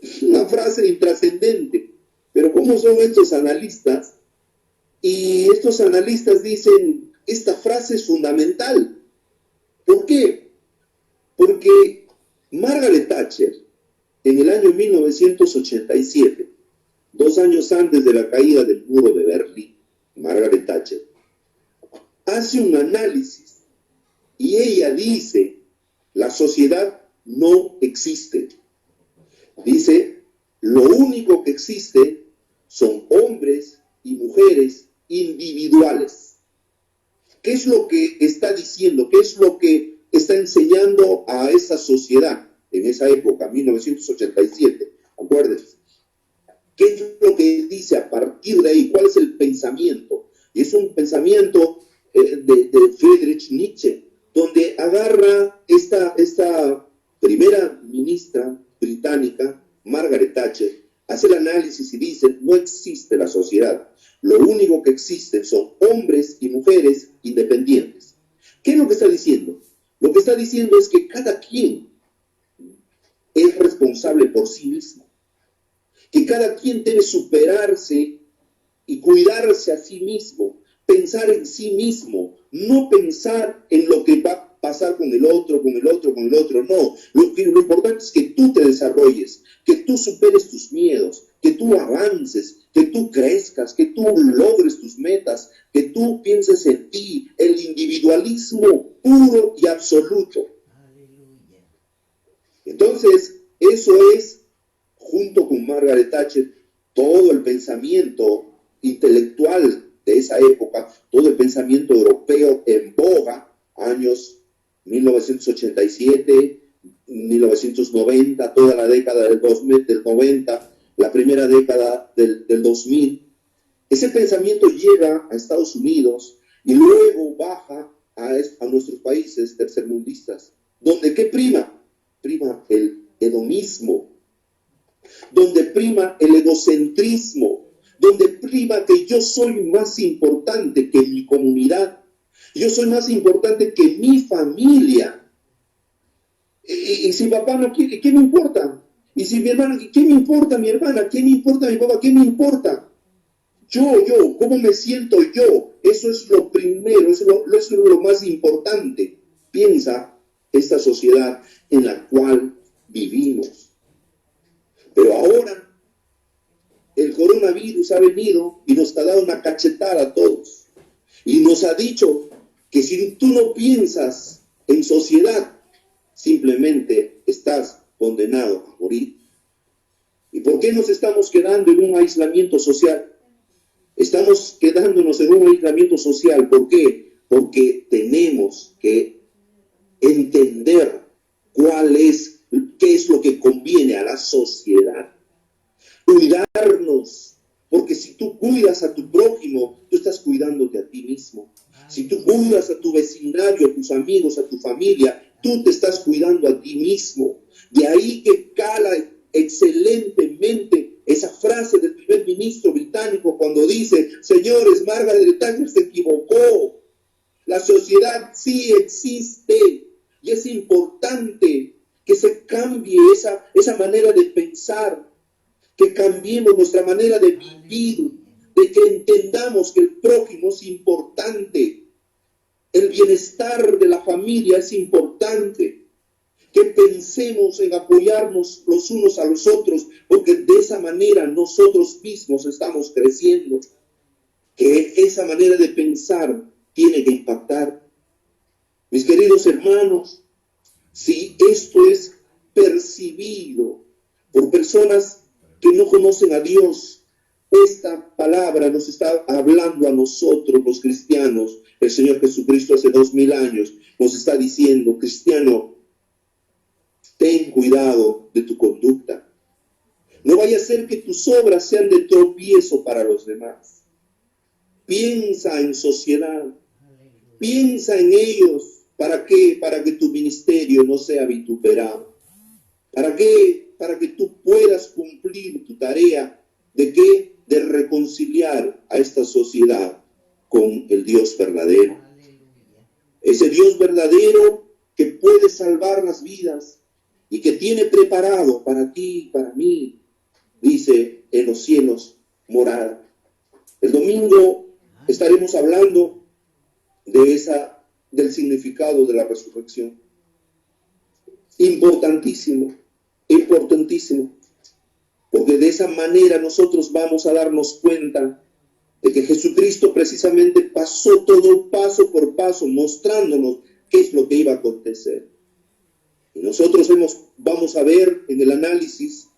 S5: Es una frase intrascendente, pero ¿cómo son estos analistas? Y estos analistas dicen, esta frase es fundamental. ¿Por qué? Porque Margaret Thatcher, en el año 1987, 2 años antes de la caída del muro de Berlín, Margaret Thatcher hace un análisis y ella dice, la sociedad no existe. Dice, lo único que existe son hombres y mujeres individuales. ¿Qué es lo que está diciendo? ¿Qué es lo que está enseñando a esa sociedad en esa época, 1987? Acuérdense. ¿Qué es lo que dice a partir de ahí? ¿Cuál es el pensamiento? Y es un pensamiento de Friedrich Nietzsche, donde agarra esta primera ministra británica, Margaret Thatcher, hace el análisis y dice, no existe la sociedad. Lo único que existen son hombres y mujeres independientes. ¿Qué es lo que está diciendo? Lo que está diciendo es que cada quien es responsable por sí mismo, que cada quien debe superarse y cuidarse a sí mismo, pensar en sí mismo, no pensar en lo que va a pasar con el otro, no. Lo importante es que tú te desarrolles, que tú superes tus miedos, que tú avances, que tú crezcas, que tú logres tus metas, que tú pienses en ti, el individualismo puro y absoluto.
S7: Aleluya.
S5: Entonces, eso es, junto con Margaret Thatcher, todo el pensamiento intelectual de esa época, todo el pensamiento europeo en boga, años 1987, 1990, toda la década del 90, la primera década del 2000. Ese pensamiento llega a Estados Unidos y luego baja a nuestros países tercermundistas, donde ¿qué prima? Prima el hedonismo, donde prima el egocentrismo, donde prima que yo soy más importante que mi comunidad, yo soy más importante que mi familia. Y si papá no quiere, ¿qué me importa? Y si mi hermana, ¿qué me importa mi hermana? ¿Qué me importa mi papá? ¿Qué me importa? Yo, ¿cómo me siento yo? Eso es lo primero, eso es lo más importante. Piensa esta sociedad en la cual vivimos. Pero ahora el coronavirus ha venido y nos ha dado una cachetada a todos. Y nos ha dicho que si tú no piensas en sociedad, simplemente estás condenado a morir. ¿Y por qué nos estamos quedando en un aislamiento social? Estamos quedándonos en un aislamiento social. ¿Por qué? Porque tenemos que entender qué es lo que conviene a la sociedad. Cuidarnos, porque si tú cuidas a tu prójimo, tú estás cuidándote a ti mismo. Si tú cuidas a tu vecindario, a tus amigos, a tu familia, tú te estás cuidando a ti mismo. De ahí que cala excelentemente esa frase del primer ministro británico cuando dice, señores, Margaret Thatcher se equivocó. La sociedad sí existe y es importante que se cambie esa manera de pensar, que cambiemos nuestra manera de vivir, de que entendamos que el prójimo es importante, el bienestar de la familia es importante, que pensemos en apoyarnos los unos a los otros, porque de esa manera nosotros mismos estamos creciendo, que esa manera de pensar tiene que impactar. Mis queridos hermanos, si esto es percibido por personas que no conocen a Dios, esta palabra nos está hablando a nosotros los cristianos. El Señor Jesucristo hace 2000 años nos está diciendo, cristiano, ten cuidado de tu conducta. No vaya a ser que tus obras sean de tropiezo para los demás. Piensa en sociedad, piensa en ellos. ¿Para qué? Para que tu ministerio no sea vituperado. ¿Para qué? Para que tú puedas cumplir tu tarea de qué? De reconciliar a esta sociedad con el Dios verdadero. Ese Dios verdadero que puede salvar las vidas y que tiene preparado para ti y para mí, dice, en los cielos morada. El domingo estaremos hablando del significado de la resurrección. Importantísimo, importantísimo. Porque de esa manera nosotros vamos a darnos cuenta de que Jesucristo precisamente pasó todo paso por paso, mostrándonos qué es lo que iba a acontecer. Y nosotros vamos a ver en el análisis,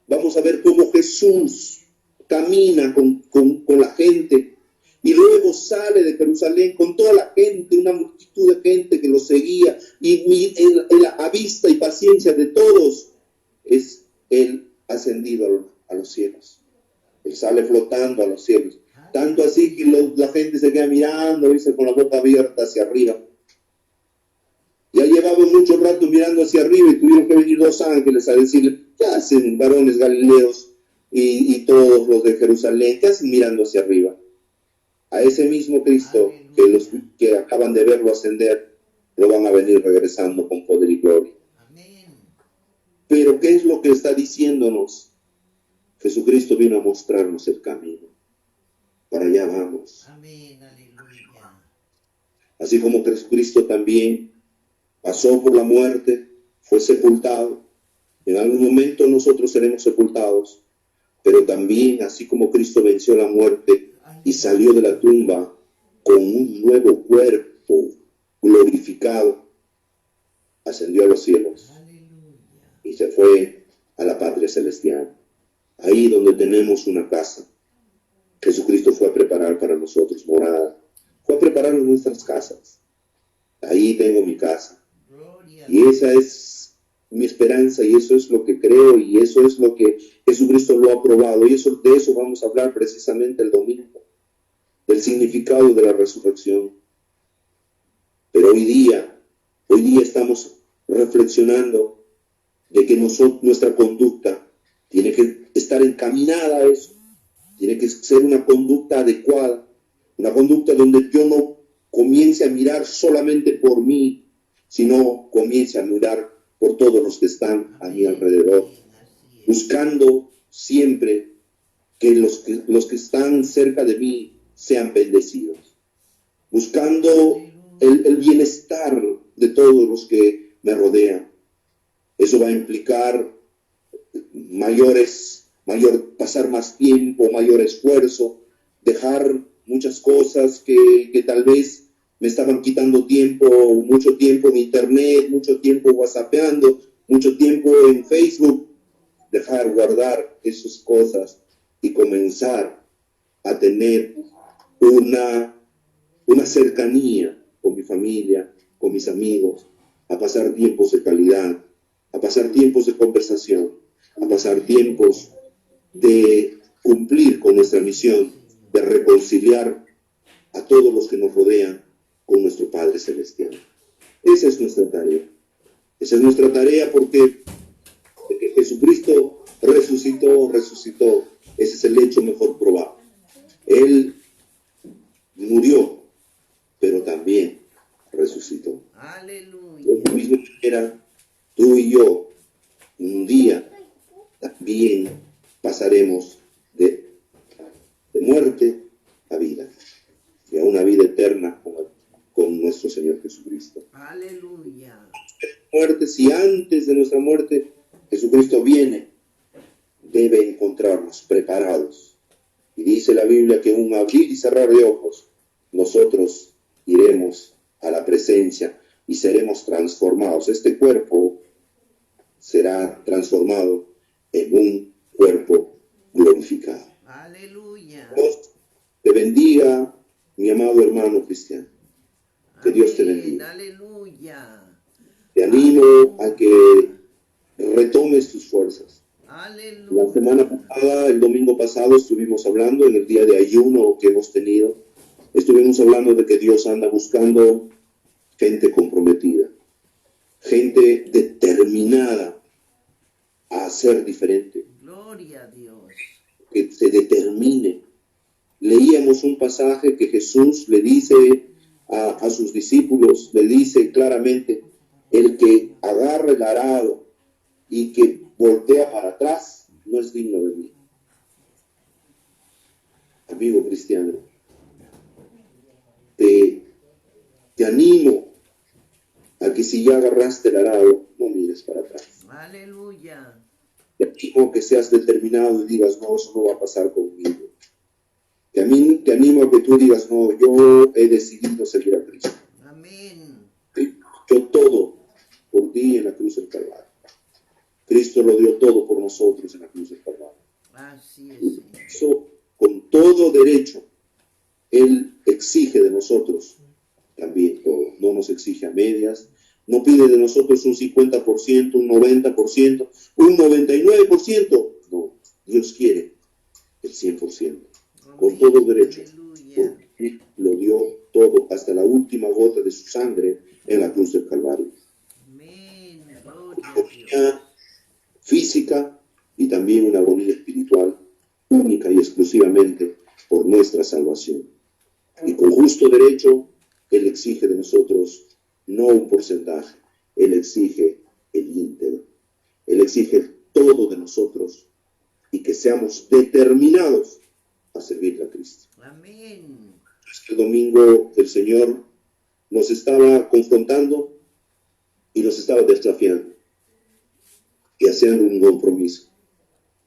S5: vamos a ver cómo Jesús camina con la gente y luego sale de Jerusalén con toda la gente, una multitud de gente que lo seguía, y en la vista y paciencia de todos es Él ascendido a los cielos. Él sale flotando a los cielos. Tanto así que la gente se queda mirando, dice, con la boca abierta hacia arriba. Ya llevaban mucho rato mirando hacia arriba y tuvieron que venir 2 ángeles a decirle, ¿qué hacen varones galileos y todos los de Jerusalén? ¿Qué hacen mirando hacia arriba? A ese mismo Cristo que los que acaban de verlo ascender, lo van a venir regresando con poder y gloria.
S7: Amén.
S5: Pero ¿qué es lo que está diciéndonos? Jesucristo vino a mostrarnos el camino. Para allá vamos.
S7: Amén. Aleluya.
S5: Así como Jesucristo también pasó por la muerte, fue sepultado. En algún momento nosotros seremos sepultados. Pero también, así como Cristo venció la muerte y salió de la tumba con un nuevo cuerpo glorificado, ascendió a los cielos y se fue a la patria celestial. Ahí donde tenemos una casa, Jesucristo fue a preparar para nosotros morada. Fue a preparar nuestras casas. Ahí tengo mi casa.
S7: Gloria.
S5: Y esa es mi esperanza y eso es lo que creo y eso es lo que Jesucristo lo ha probado. Y de eso vamos a hablar precisamente el domingo, del significado de la resurrección. Pero hoy día estamos reflexionando de que nuestra conducta tiene que estar encaminada a eso. Tiene que ser una conducta adecuada, una conducta donde yo no comience a mirar solamente por mí, sino comience a mirar por todos los que están a mi alrededor, buscando siempre que los que están cerca de mí sean bendecidos, buscando el bienestar de todos los que me rodean. Eso va a implicar pasar más tiempo, mayor esfuerzo, dejar muchas cosas que tal vez me estaban quitando mucho tiempo en internet, mucho tiempo whatsappeando, mucho tiempo en Facebook, guardar esas cosas y comenzar a tener una cercanía con mi familia, con mis amigos, a pasar tiempos de calidad, a pasar tiempos de conversación, a pasar tiempos de cumplir con nuestra misión, de reconciliar a todos los que nos rodean con nuestro Padre Celestial. Esa es nuestra tarea. Esa es nuestra tarea porque Jesucristo resucitó. Ese es el hecho mejor probado. Él murió, pero también resucitó.
S7: Aleluya.
S5: De la misma manera, tú y yo, un día también pasaremos de muerte a vida, y a una vida eterna con nuestro Señor Jesucristo.
S7: Aleluya.
S5: Muerte, si antes de nuestra muerte Jesucristo viene, debe encontrarnos preparados. Y dice la Biblia que en un abrir y cerrar de ojos, nosotros iremos a la presencia y seremos transformados. Este cuerpo será transformado en un cuerpo glorificado.
S7: Aleluya.
S5: Dios te bendiga, mi amado hermano cristiano. Que Dios te bendiga.
S7: Aleluya.
S5: Te animo a que retomes tus fuerzas.
S7: Aleluya.
S5: La semana pasada, el domingo pasado, estuvimos hablando en el día de ayuno que hemos tenido. Estuvimos hablando de que Dios anda buscando gente comprometida, gente determinada a ser diferente,
S7: Gloria a Dios.
S5: que se determine. Leíamos un pasaje que Jesús le dice a sus discípulos, le dice claramente, el que agarra el arado y que voltea para atrás no es digno de mí. Amigo cristiano, te animo a que si ya agarraste el arado, no mires para atrás.
S7: Aleluya.
S5: Te animo a que seas determinado y digas, no, eso no va a pasar conmigo. Te animo a que tú digas, no, yo he decidido seguir a Cristo.
S7: Amén.
S5: Yo todo por ti en la cruz del Calvario. Cristo lo dio todo por nosotros en la cruz del Calvario.
S7: Así es.
S5: Y eso, con todo derecho, Él exige de nosotros también todo. No nos exige a medias. No pide de nosotros un 50%, un 90%, un 99%. No, Dios quiere el 100%, con todo derecho,
S7: Aleluya.
S5: porque lo dio todo hasta la última gota de su sangre en la cruz del Calvario.
S7: Amén. Gloria a Dios.
S5: Agonía física y también una agonía espiritual, única y exclusivamente por nuestra salvación. Y con justo derecho, Él exige de nosotros no un porcentaje, Él exige el íntegro. Él exige todo de nosotros y que seamos determinados a servirle a Cristo.
S7: Amén.
S5: Este domingo el Señor nos estaba confrontando y nos estaba desafiando y haciendo un compromiso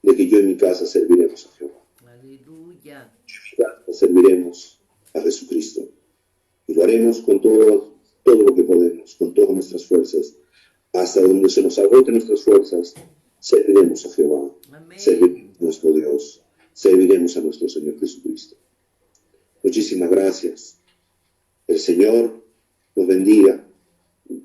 S5: de que yo en mi casa serviremos a Jehová.
S7: Aleluya.
S5: Serviremos a Jesucristo y lo haremos con todo lo que podemos, con todas nuestras fuerzas, hasta donde se nos agoten nuestras fuerzas. Serviremos a Jehová,
S7: Amén.
S5: serviremos a nuestro Dios, serviremos a nuestro Señor Jesucristo. Muchísimas gracias. El Señor nos bendiga.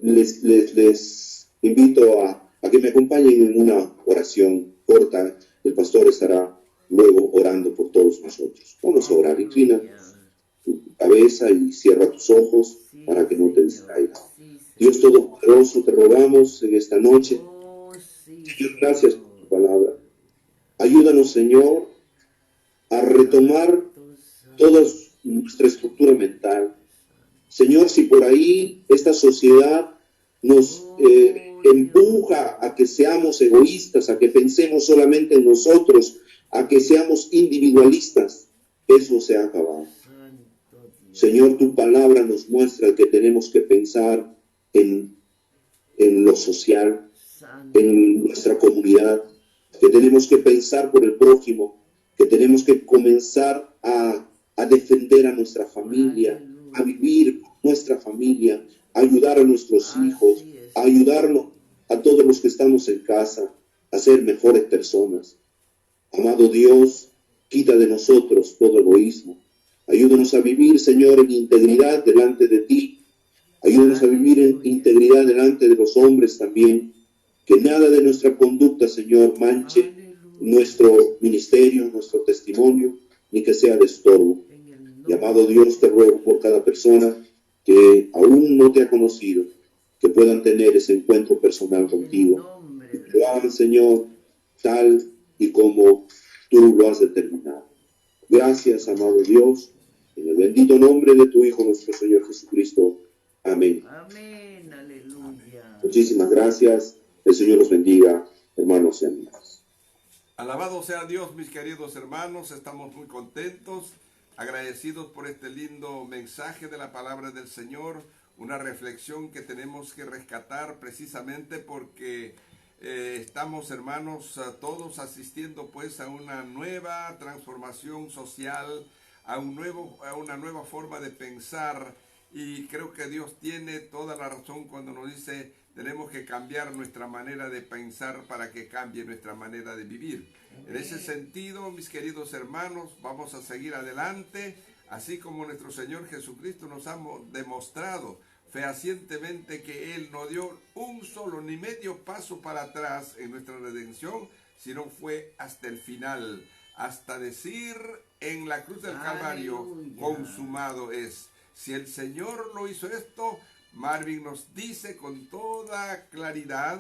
S5: Les invito a que me acompañen en una oración corta. El pastor estará luego orando por todos nosotros. Vamos a orar. Inclina tu cabeza y cierra tus ojos para que no te distraigas. Dios Todopoderoso, te rogamos en esta noche. Señor, gracias por tu palabra. Ayúdanos, Señor, a retomar toda nuestra estructura mental. Señor, si por ahí esta sociedad nos empuja a que seamos egoístas, a que pensemos solamente en nosotros, a que seamos individualistas, eso se ha acabado. Señor, tu palabra nos muestra que tenemos que pensar en lo social, en nuestra comunidad, que tenemos que pensar por el prójimo, que tenemos que comenzar a defender a nuestra familia, a vivir con nuestra familia, a ayudar a nuestros hijos, a ayudarnos a todos los que estamos en casa, a ser mejores personas. Amado Dios, quita de nosotros todo egoísmo. Ayúdanos a vivir, Señor, en integridad delante de ti. Ayúdanos a vivir en integridad delante de los hombres también. Que nada de nuestra conducta, Señor, manche nuestro ministerio, nuestro testimonio, ni que sea de estorbo. Y amado Dios, te ruego por cada persona que aún no te ha conocido, que puedan tener ese encuentro personal contigo. Y que lo hagan, Señor, tal y como tú lo has determinado. Gracias, amado Dios, en el bendito nombre de tu Hijo, nuestro Señor Jesucristo. Amén.
S7: Amén. Aleluya.
S5: Muchísimas gracias. El Señor los bendiga, hermanos y amigas.
S1: Alabado sea Dios, mis queridos hermanos. Estamos muy contentos, agradecidos por este lindo mensaje de la palabra del Señor. Una reflexión que tenemos que rescatar precisamente porque estamos, hermanos, todos asistiendo pues a una nueva transformación social, a una nueva forma de pensar, y creo que Dios tiene toda la razón cuando nos dice tenemos que cambiar nuestra manera de pensar para que cambie nuestra manera de vivir. En ese sentido, mis queridos hermanos, vamos a seguir adelante, así como nuestro Señor Jesucristo nos ha demostrado fehacientemente que Él no dio un solo ni medio paso para atrás en nuestra redención, sino fue hasta el final, hasta decir en la cruz del Calvario, consumado es. Si el Señor lo hizo esto, Marvin nos dice con toda claridad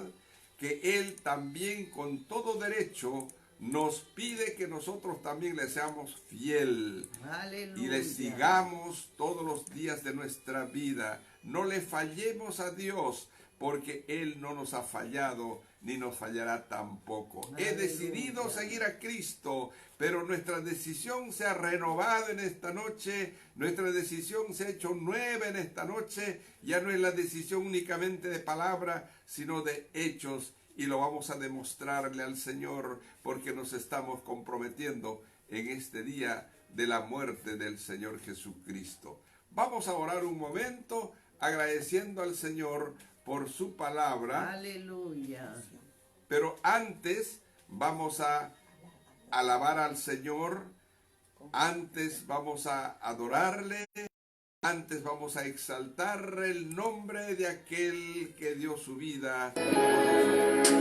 S1: que Él también con todo derecho nos pide que nosotros también le seamos fiel.
S7: Aleluya.
S1: Y le sigamos todos los días de nuestra vida. No le fallemos a Dios, porque Él no nos ha fallado, ni nos fallará tampoco.
S7: Aleluya.
S1: He decidido seguir a Cristo, pero nuestra decisión se ha renovado en esta noche, nuestra decisión se ha hecho nueva en esta noche. Ya no es la decisión únicamente de palabra, sino de hechos, y lo vamos a demostrarle al Señor, porque nos estamos comprometiendo en este día de la muerte del Señor Jesucristo. Vamos a orar un momento, agradeciendo al Señor por su palabra.
S7: Aleluya.
S1: Pero antes vamos a alabar al Señor, antes vamos a adorarle, antes vamos a exaltar el nombre de aquel que dio su vida por nosotros.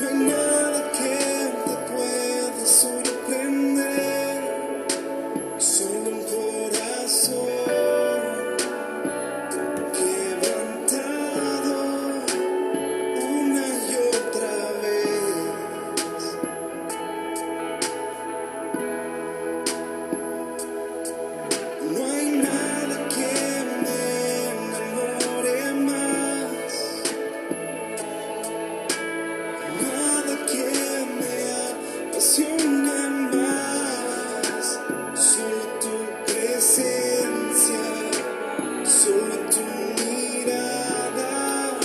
S3: hay nada que te pueda sorprender, solo un corazón quebrantado una y otra vez. No hay nada que me enamore más, nada que me apasione más, solo tu presencia, solo tu mirada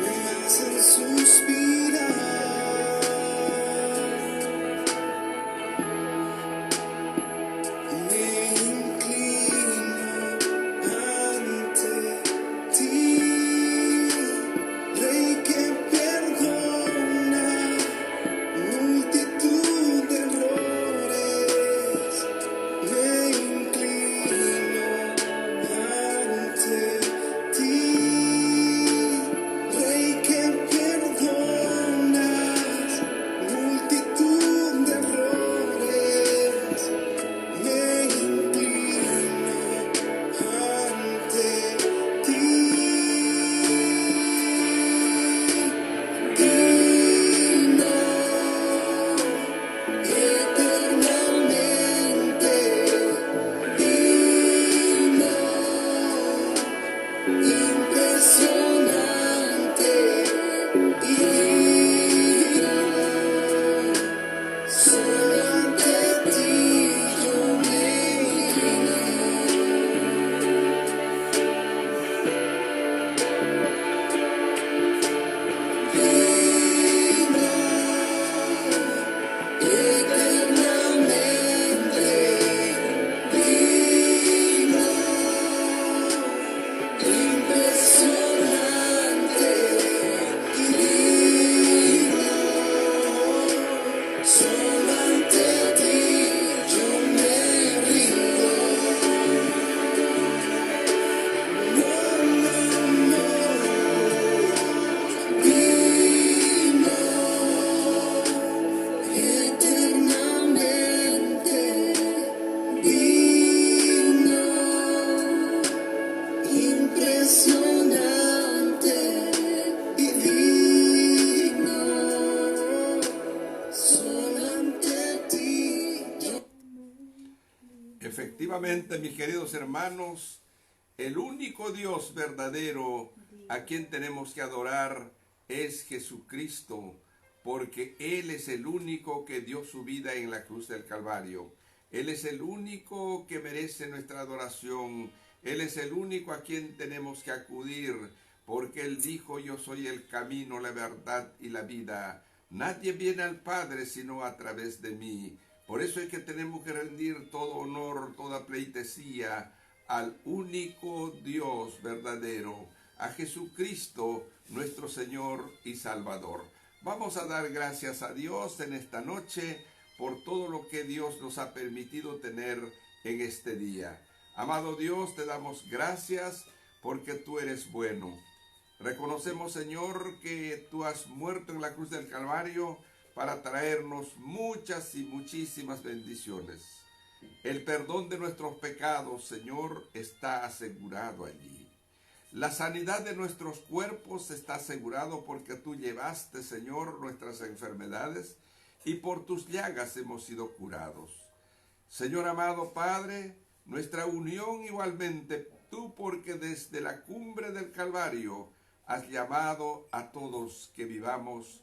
S3: me hacen suspirar. Me inclino ante ti, Rey que perdona multitud de errores. Me inclino ante ti, Rey que perdonas multitud de errores. Me inclino ante ti, digno eternamente, digno, impresionante y digno. Solo ante ti yo me inclino. Digno eternamente, digno, impresionante y digno. Solo ante ti yo me rindo. No, no, no. Digno eternamente, digno, impresionante y digno. Solo ante ti yo.
S1: Efectivamente, mis queridos hermanos, el único Dios verdadero a quien tenemos que adorar es Jesucristo, porque Él es el único que dio su vida en la cruz del Calvario. Él es el único que merece nuestra adoración. Él es el único a quien tenemos que acudir, porque Él dijo: yo soy el camino, la verdad y la vida. Nadie viene al Padre sino a través de mí. Por eso es que tenemos que rendir todo honor, toda pleitesía al único Dios verdadero, a Jesucristo, nuestro Señor y Salvador. Vamos a dar gracias a Dios en esta noche por todo lo que Dios nos ha permitido tener en este día. Amado Dios, te damos gracias porque tú eres bueno. Reconocemos, Señor, que tú has muerto en la cruz del Calvario para traernos muchas y muchísimas bendiciones. El perdón de nuestros pecados, Señor, está asegurado allí. La sanidad de nuestros cuerpos está asegurado porque tú llevaste, Señor, nuestras enfermedades y por tus llagas hemos sido curados. Señor amado Padre, nuestra unión igualmente, tú porque desde la cumbre del Calvario has llamado a todos que vivamos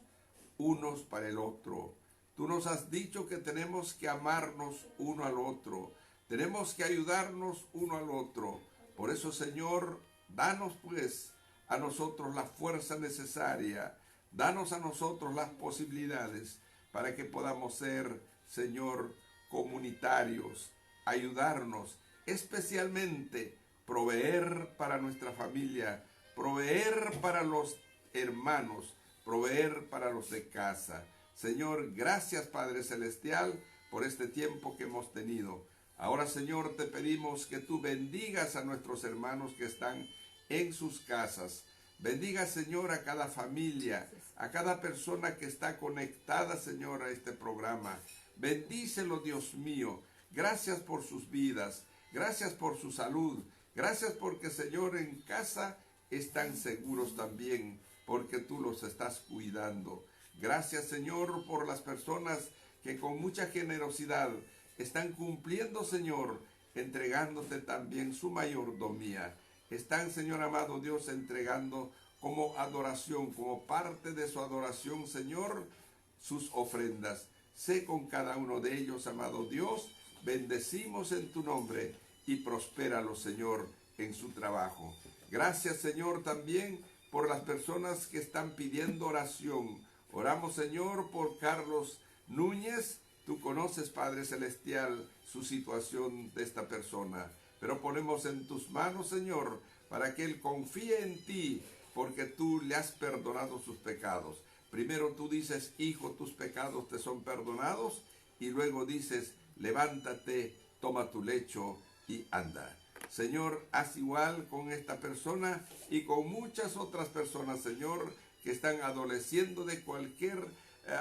S1: unos para el otro. Tú nos has dicho que tenemos que amarnos uno al otro, tenemos que ayudarnos uno al otro. Por eso, Señor, danos pues a nosotros la fuerza necesaria, danos a nosotros las posibilidades para que podamos ser, Señor, comunitarios, ayudarnos, especialmente proveer para nuestra familia, proveer para los hermanos, proveer para los de casa. Señor, gracias Padre Celestial por este tiempo que hemos tenido. Ahora, Señor, te pedimos que tú bendigas a nuestros hermanos que están en sus casas. Bendiga, Señor, a cada familia, a cada persona que está conectada, Señor, a este programa. Bendícelo, Dios mío. Gracias por sus vidas. Gracias por su salud. Gracias porque, Señor, en casa están seguros también, porque tú los estás cuidando. Gracias, Señor, por las personas que con mucha generosidad están cumpliendo, Señor, entregándote también su mayordomía. Están, Señor amado Dios, entregando como adoración, como parte de su adoración, Señor, sus ofrendas. Sé con cada uno de ellos, amado Dios, bendecimos en tu nombre y prospéralo, Señor, en su trabajo. Gracias, Señor, también por las personas que están pidiendo oración. Oramos, Señor, por Carlos Núñez. Tú conoces, Padre Celestial, su situación de esta persona. Pero ponemos en tus manos, Señor, para que él confíe en ti, porque tú le has perdonado sus pecados. Primero tú dices, hijo, tus pecados te son perdonados, y luego dices, levántate, toma tu lecho y anda. Señor, haz igual con esta persona y con muchas otras personas, Señor, que están adoleciendo de cualquier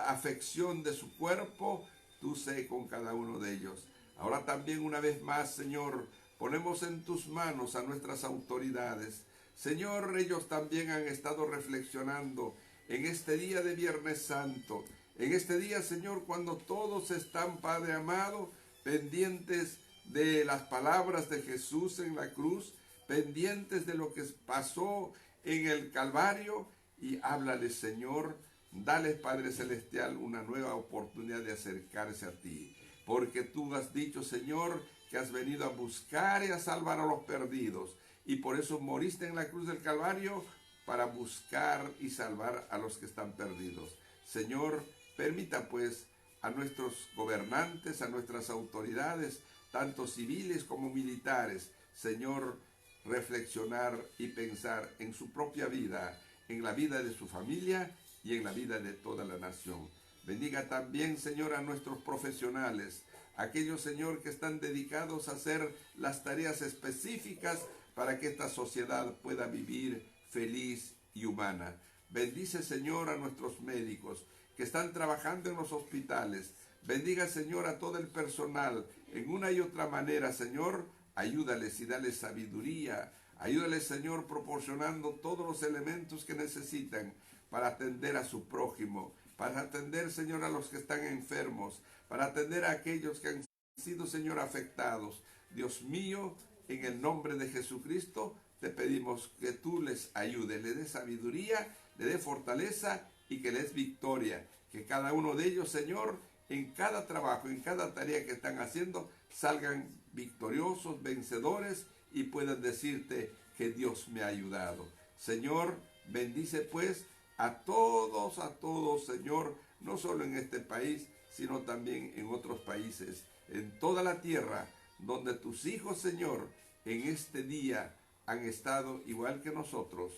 S1: afección de su cuerpo. Tú sé con cada uno de ellos. Ahora también una vez más, Señor, ponemos en tus manos a nuestras autoridades. Señor, ellos también han estado reflexionando en este día de Viernes Santo. En este día, Señor, cuando todos están, Padre amado, pendientes de las palabras de Jesús en la cruz, pendientes de lo que pasó en el Calvario, y háblales, Señor, dales, Padre Celestial, una nueva oportunidad de acercarse a ti, porque tú has dicho, Señor, que has venido a buscar y a salvar a los perdidos, y por eso moriste en la cruz del Calvario, para buscar y salvar a los que están perdidos. Señor, permita pues a nuestros gobernantes, a nuestras autoridades, tanto civiles como militares, Señor, reflexionar y pensar en su propia vida, en la vida de su familia y en la vida de toda la nación. Bendiga también, Señor, a nuestros profesionales, aquellos, Señor, que están dedicados a hacer las tareas específicas para que esta sociedad pueda vivir feliz y humana. Bendice, Señor, a nuestros médicos que están trabajando en los hospitales. Bendiga, Señor, a todo el personal. En una y otra manera, Señor, ayúdales y dales sabiduría. Ayúdales, Señor, proporcionando todos los elementos que necesitan para atender a su prójimo, para atender, Señor, a los que están enfermos, para atender a aquellos que han sido, Señor, afectados. Dios mío, en el nombre de Jesucristo, te pedimos que tú les ayudes, les des sabiduría, les des fortaleza y que les des victoria. Que cada uno de ellos, Señor, en cada trabajo, en cada tarea que están haciendo, salgan victoriosos, vencedores y puedan decirte que Dios me ha ayudado. Señor, bendice pues a todos, Señor, no solo en este país, sino también en otros países, en toda la tierra, donde tus hijos, Señor, en este día han estado igual que nosotros,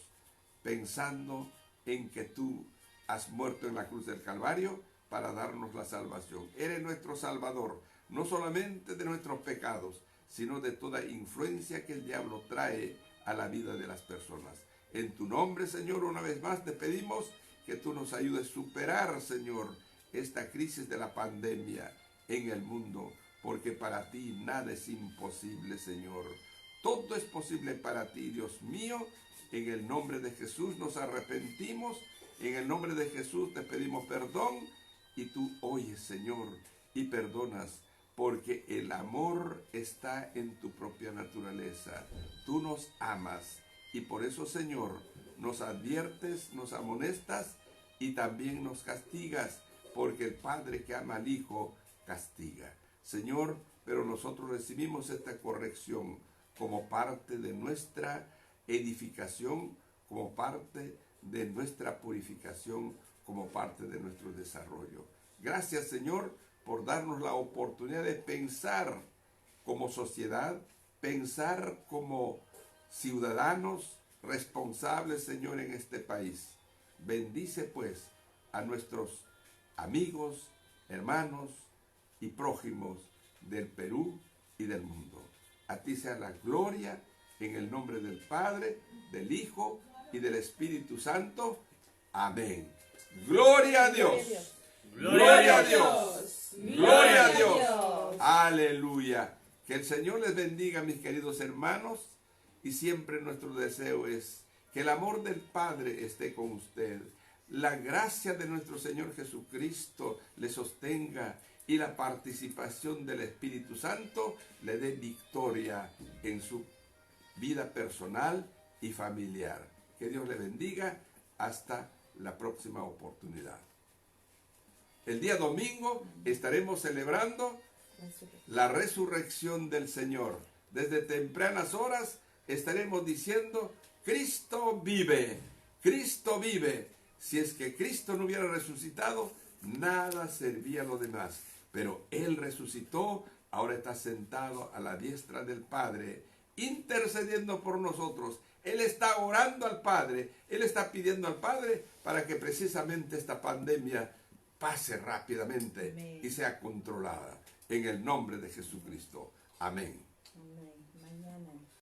S1: pensando en que tú has muerto en la cruz del Calvario para darnos la salvación. Eres nuestro Salvador, no solamente de nuestros pecados, sino de toda influencia que el diablo trae a la vida de las personas. En tu nombre, Señor, una vez más te pedimos que tú nos ayudes a superar, Señor, esta crisis de la pandemia en el mundo, porque para ti nada es imposible, Señor. Todo es posible para ti, Dios mío. En el nombre de Jesús nos arrepentimos. En el nombre de Jesús te pedimos perdón. Y tú oyes, Señor, y perdonas, porque el amor está en tu propia naturaleza. Tú nos amas. Y por eso, Señor, nos adviertes, nos amonestas y también nos castigas, porque el Padre que ama al Hijo castiga. Señor, pero nosotros recibimos esta corrección como parte de nuestra edificación, como parte de nuestra purificación, como parte de nuestro desarrollo. Gracias, Señor, por darnos la oportunidad de pensar como sociedad, pensar como ciudadanos responsables, Señor, en este país. Bendice, pues, a nuestros amigos, hermanos y prójimos del Perú y del mundo. A ti sea la gloria en el nombre del Padre, del Hijo y del Espíritu Santo. Amén. Gloria a Dios. Gloria a Dios. Gloria a Dios. Aleluya. Que el Señor les bendiga, mis queridos hermanos. Y siempre nuestro deseo es que el amor del Padre esté con usted. La gracia de nuestro Señor Jesucristo le sostenga y la participación del Espíritu Santo le dé victoria en su vida personal y familiar. Que Dios le bendiga hasta la próxima oportunidad. El día domingo estaremos celebrando la resurrección del Señor. Desde tempranas horas estaremos diciendo: Cristo vive, Cristo vive. Si es que Cristo no hubiera resucitado, nada servía lo demás. Pero Él resucitó, ahora está sentado a la diestra del Padre, intercediendo por nosotros. Él está orando al Padre, Él está pidiendo al Padre para que precisamente esta pandemia pase rápidamente y sea controlada. En el nombre de Jesucristo. Amén.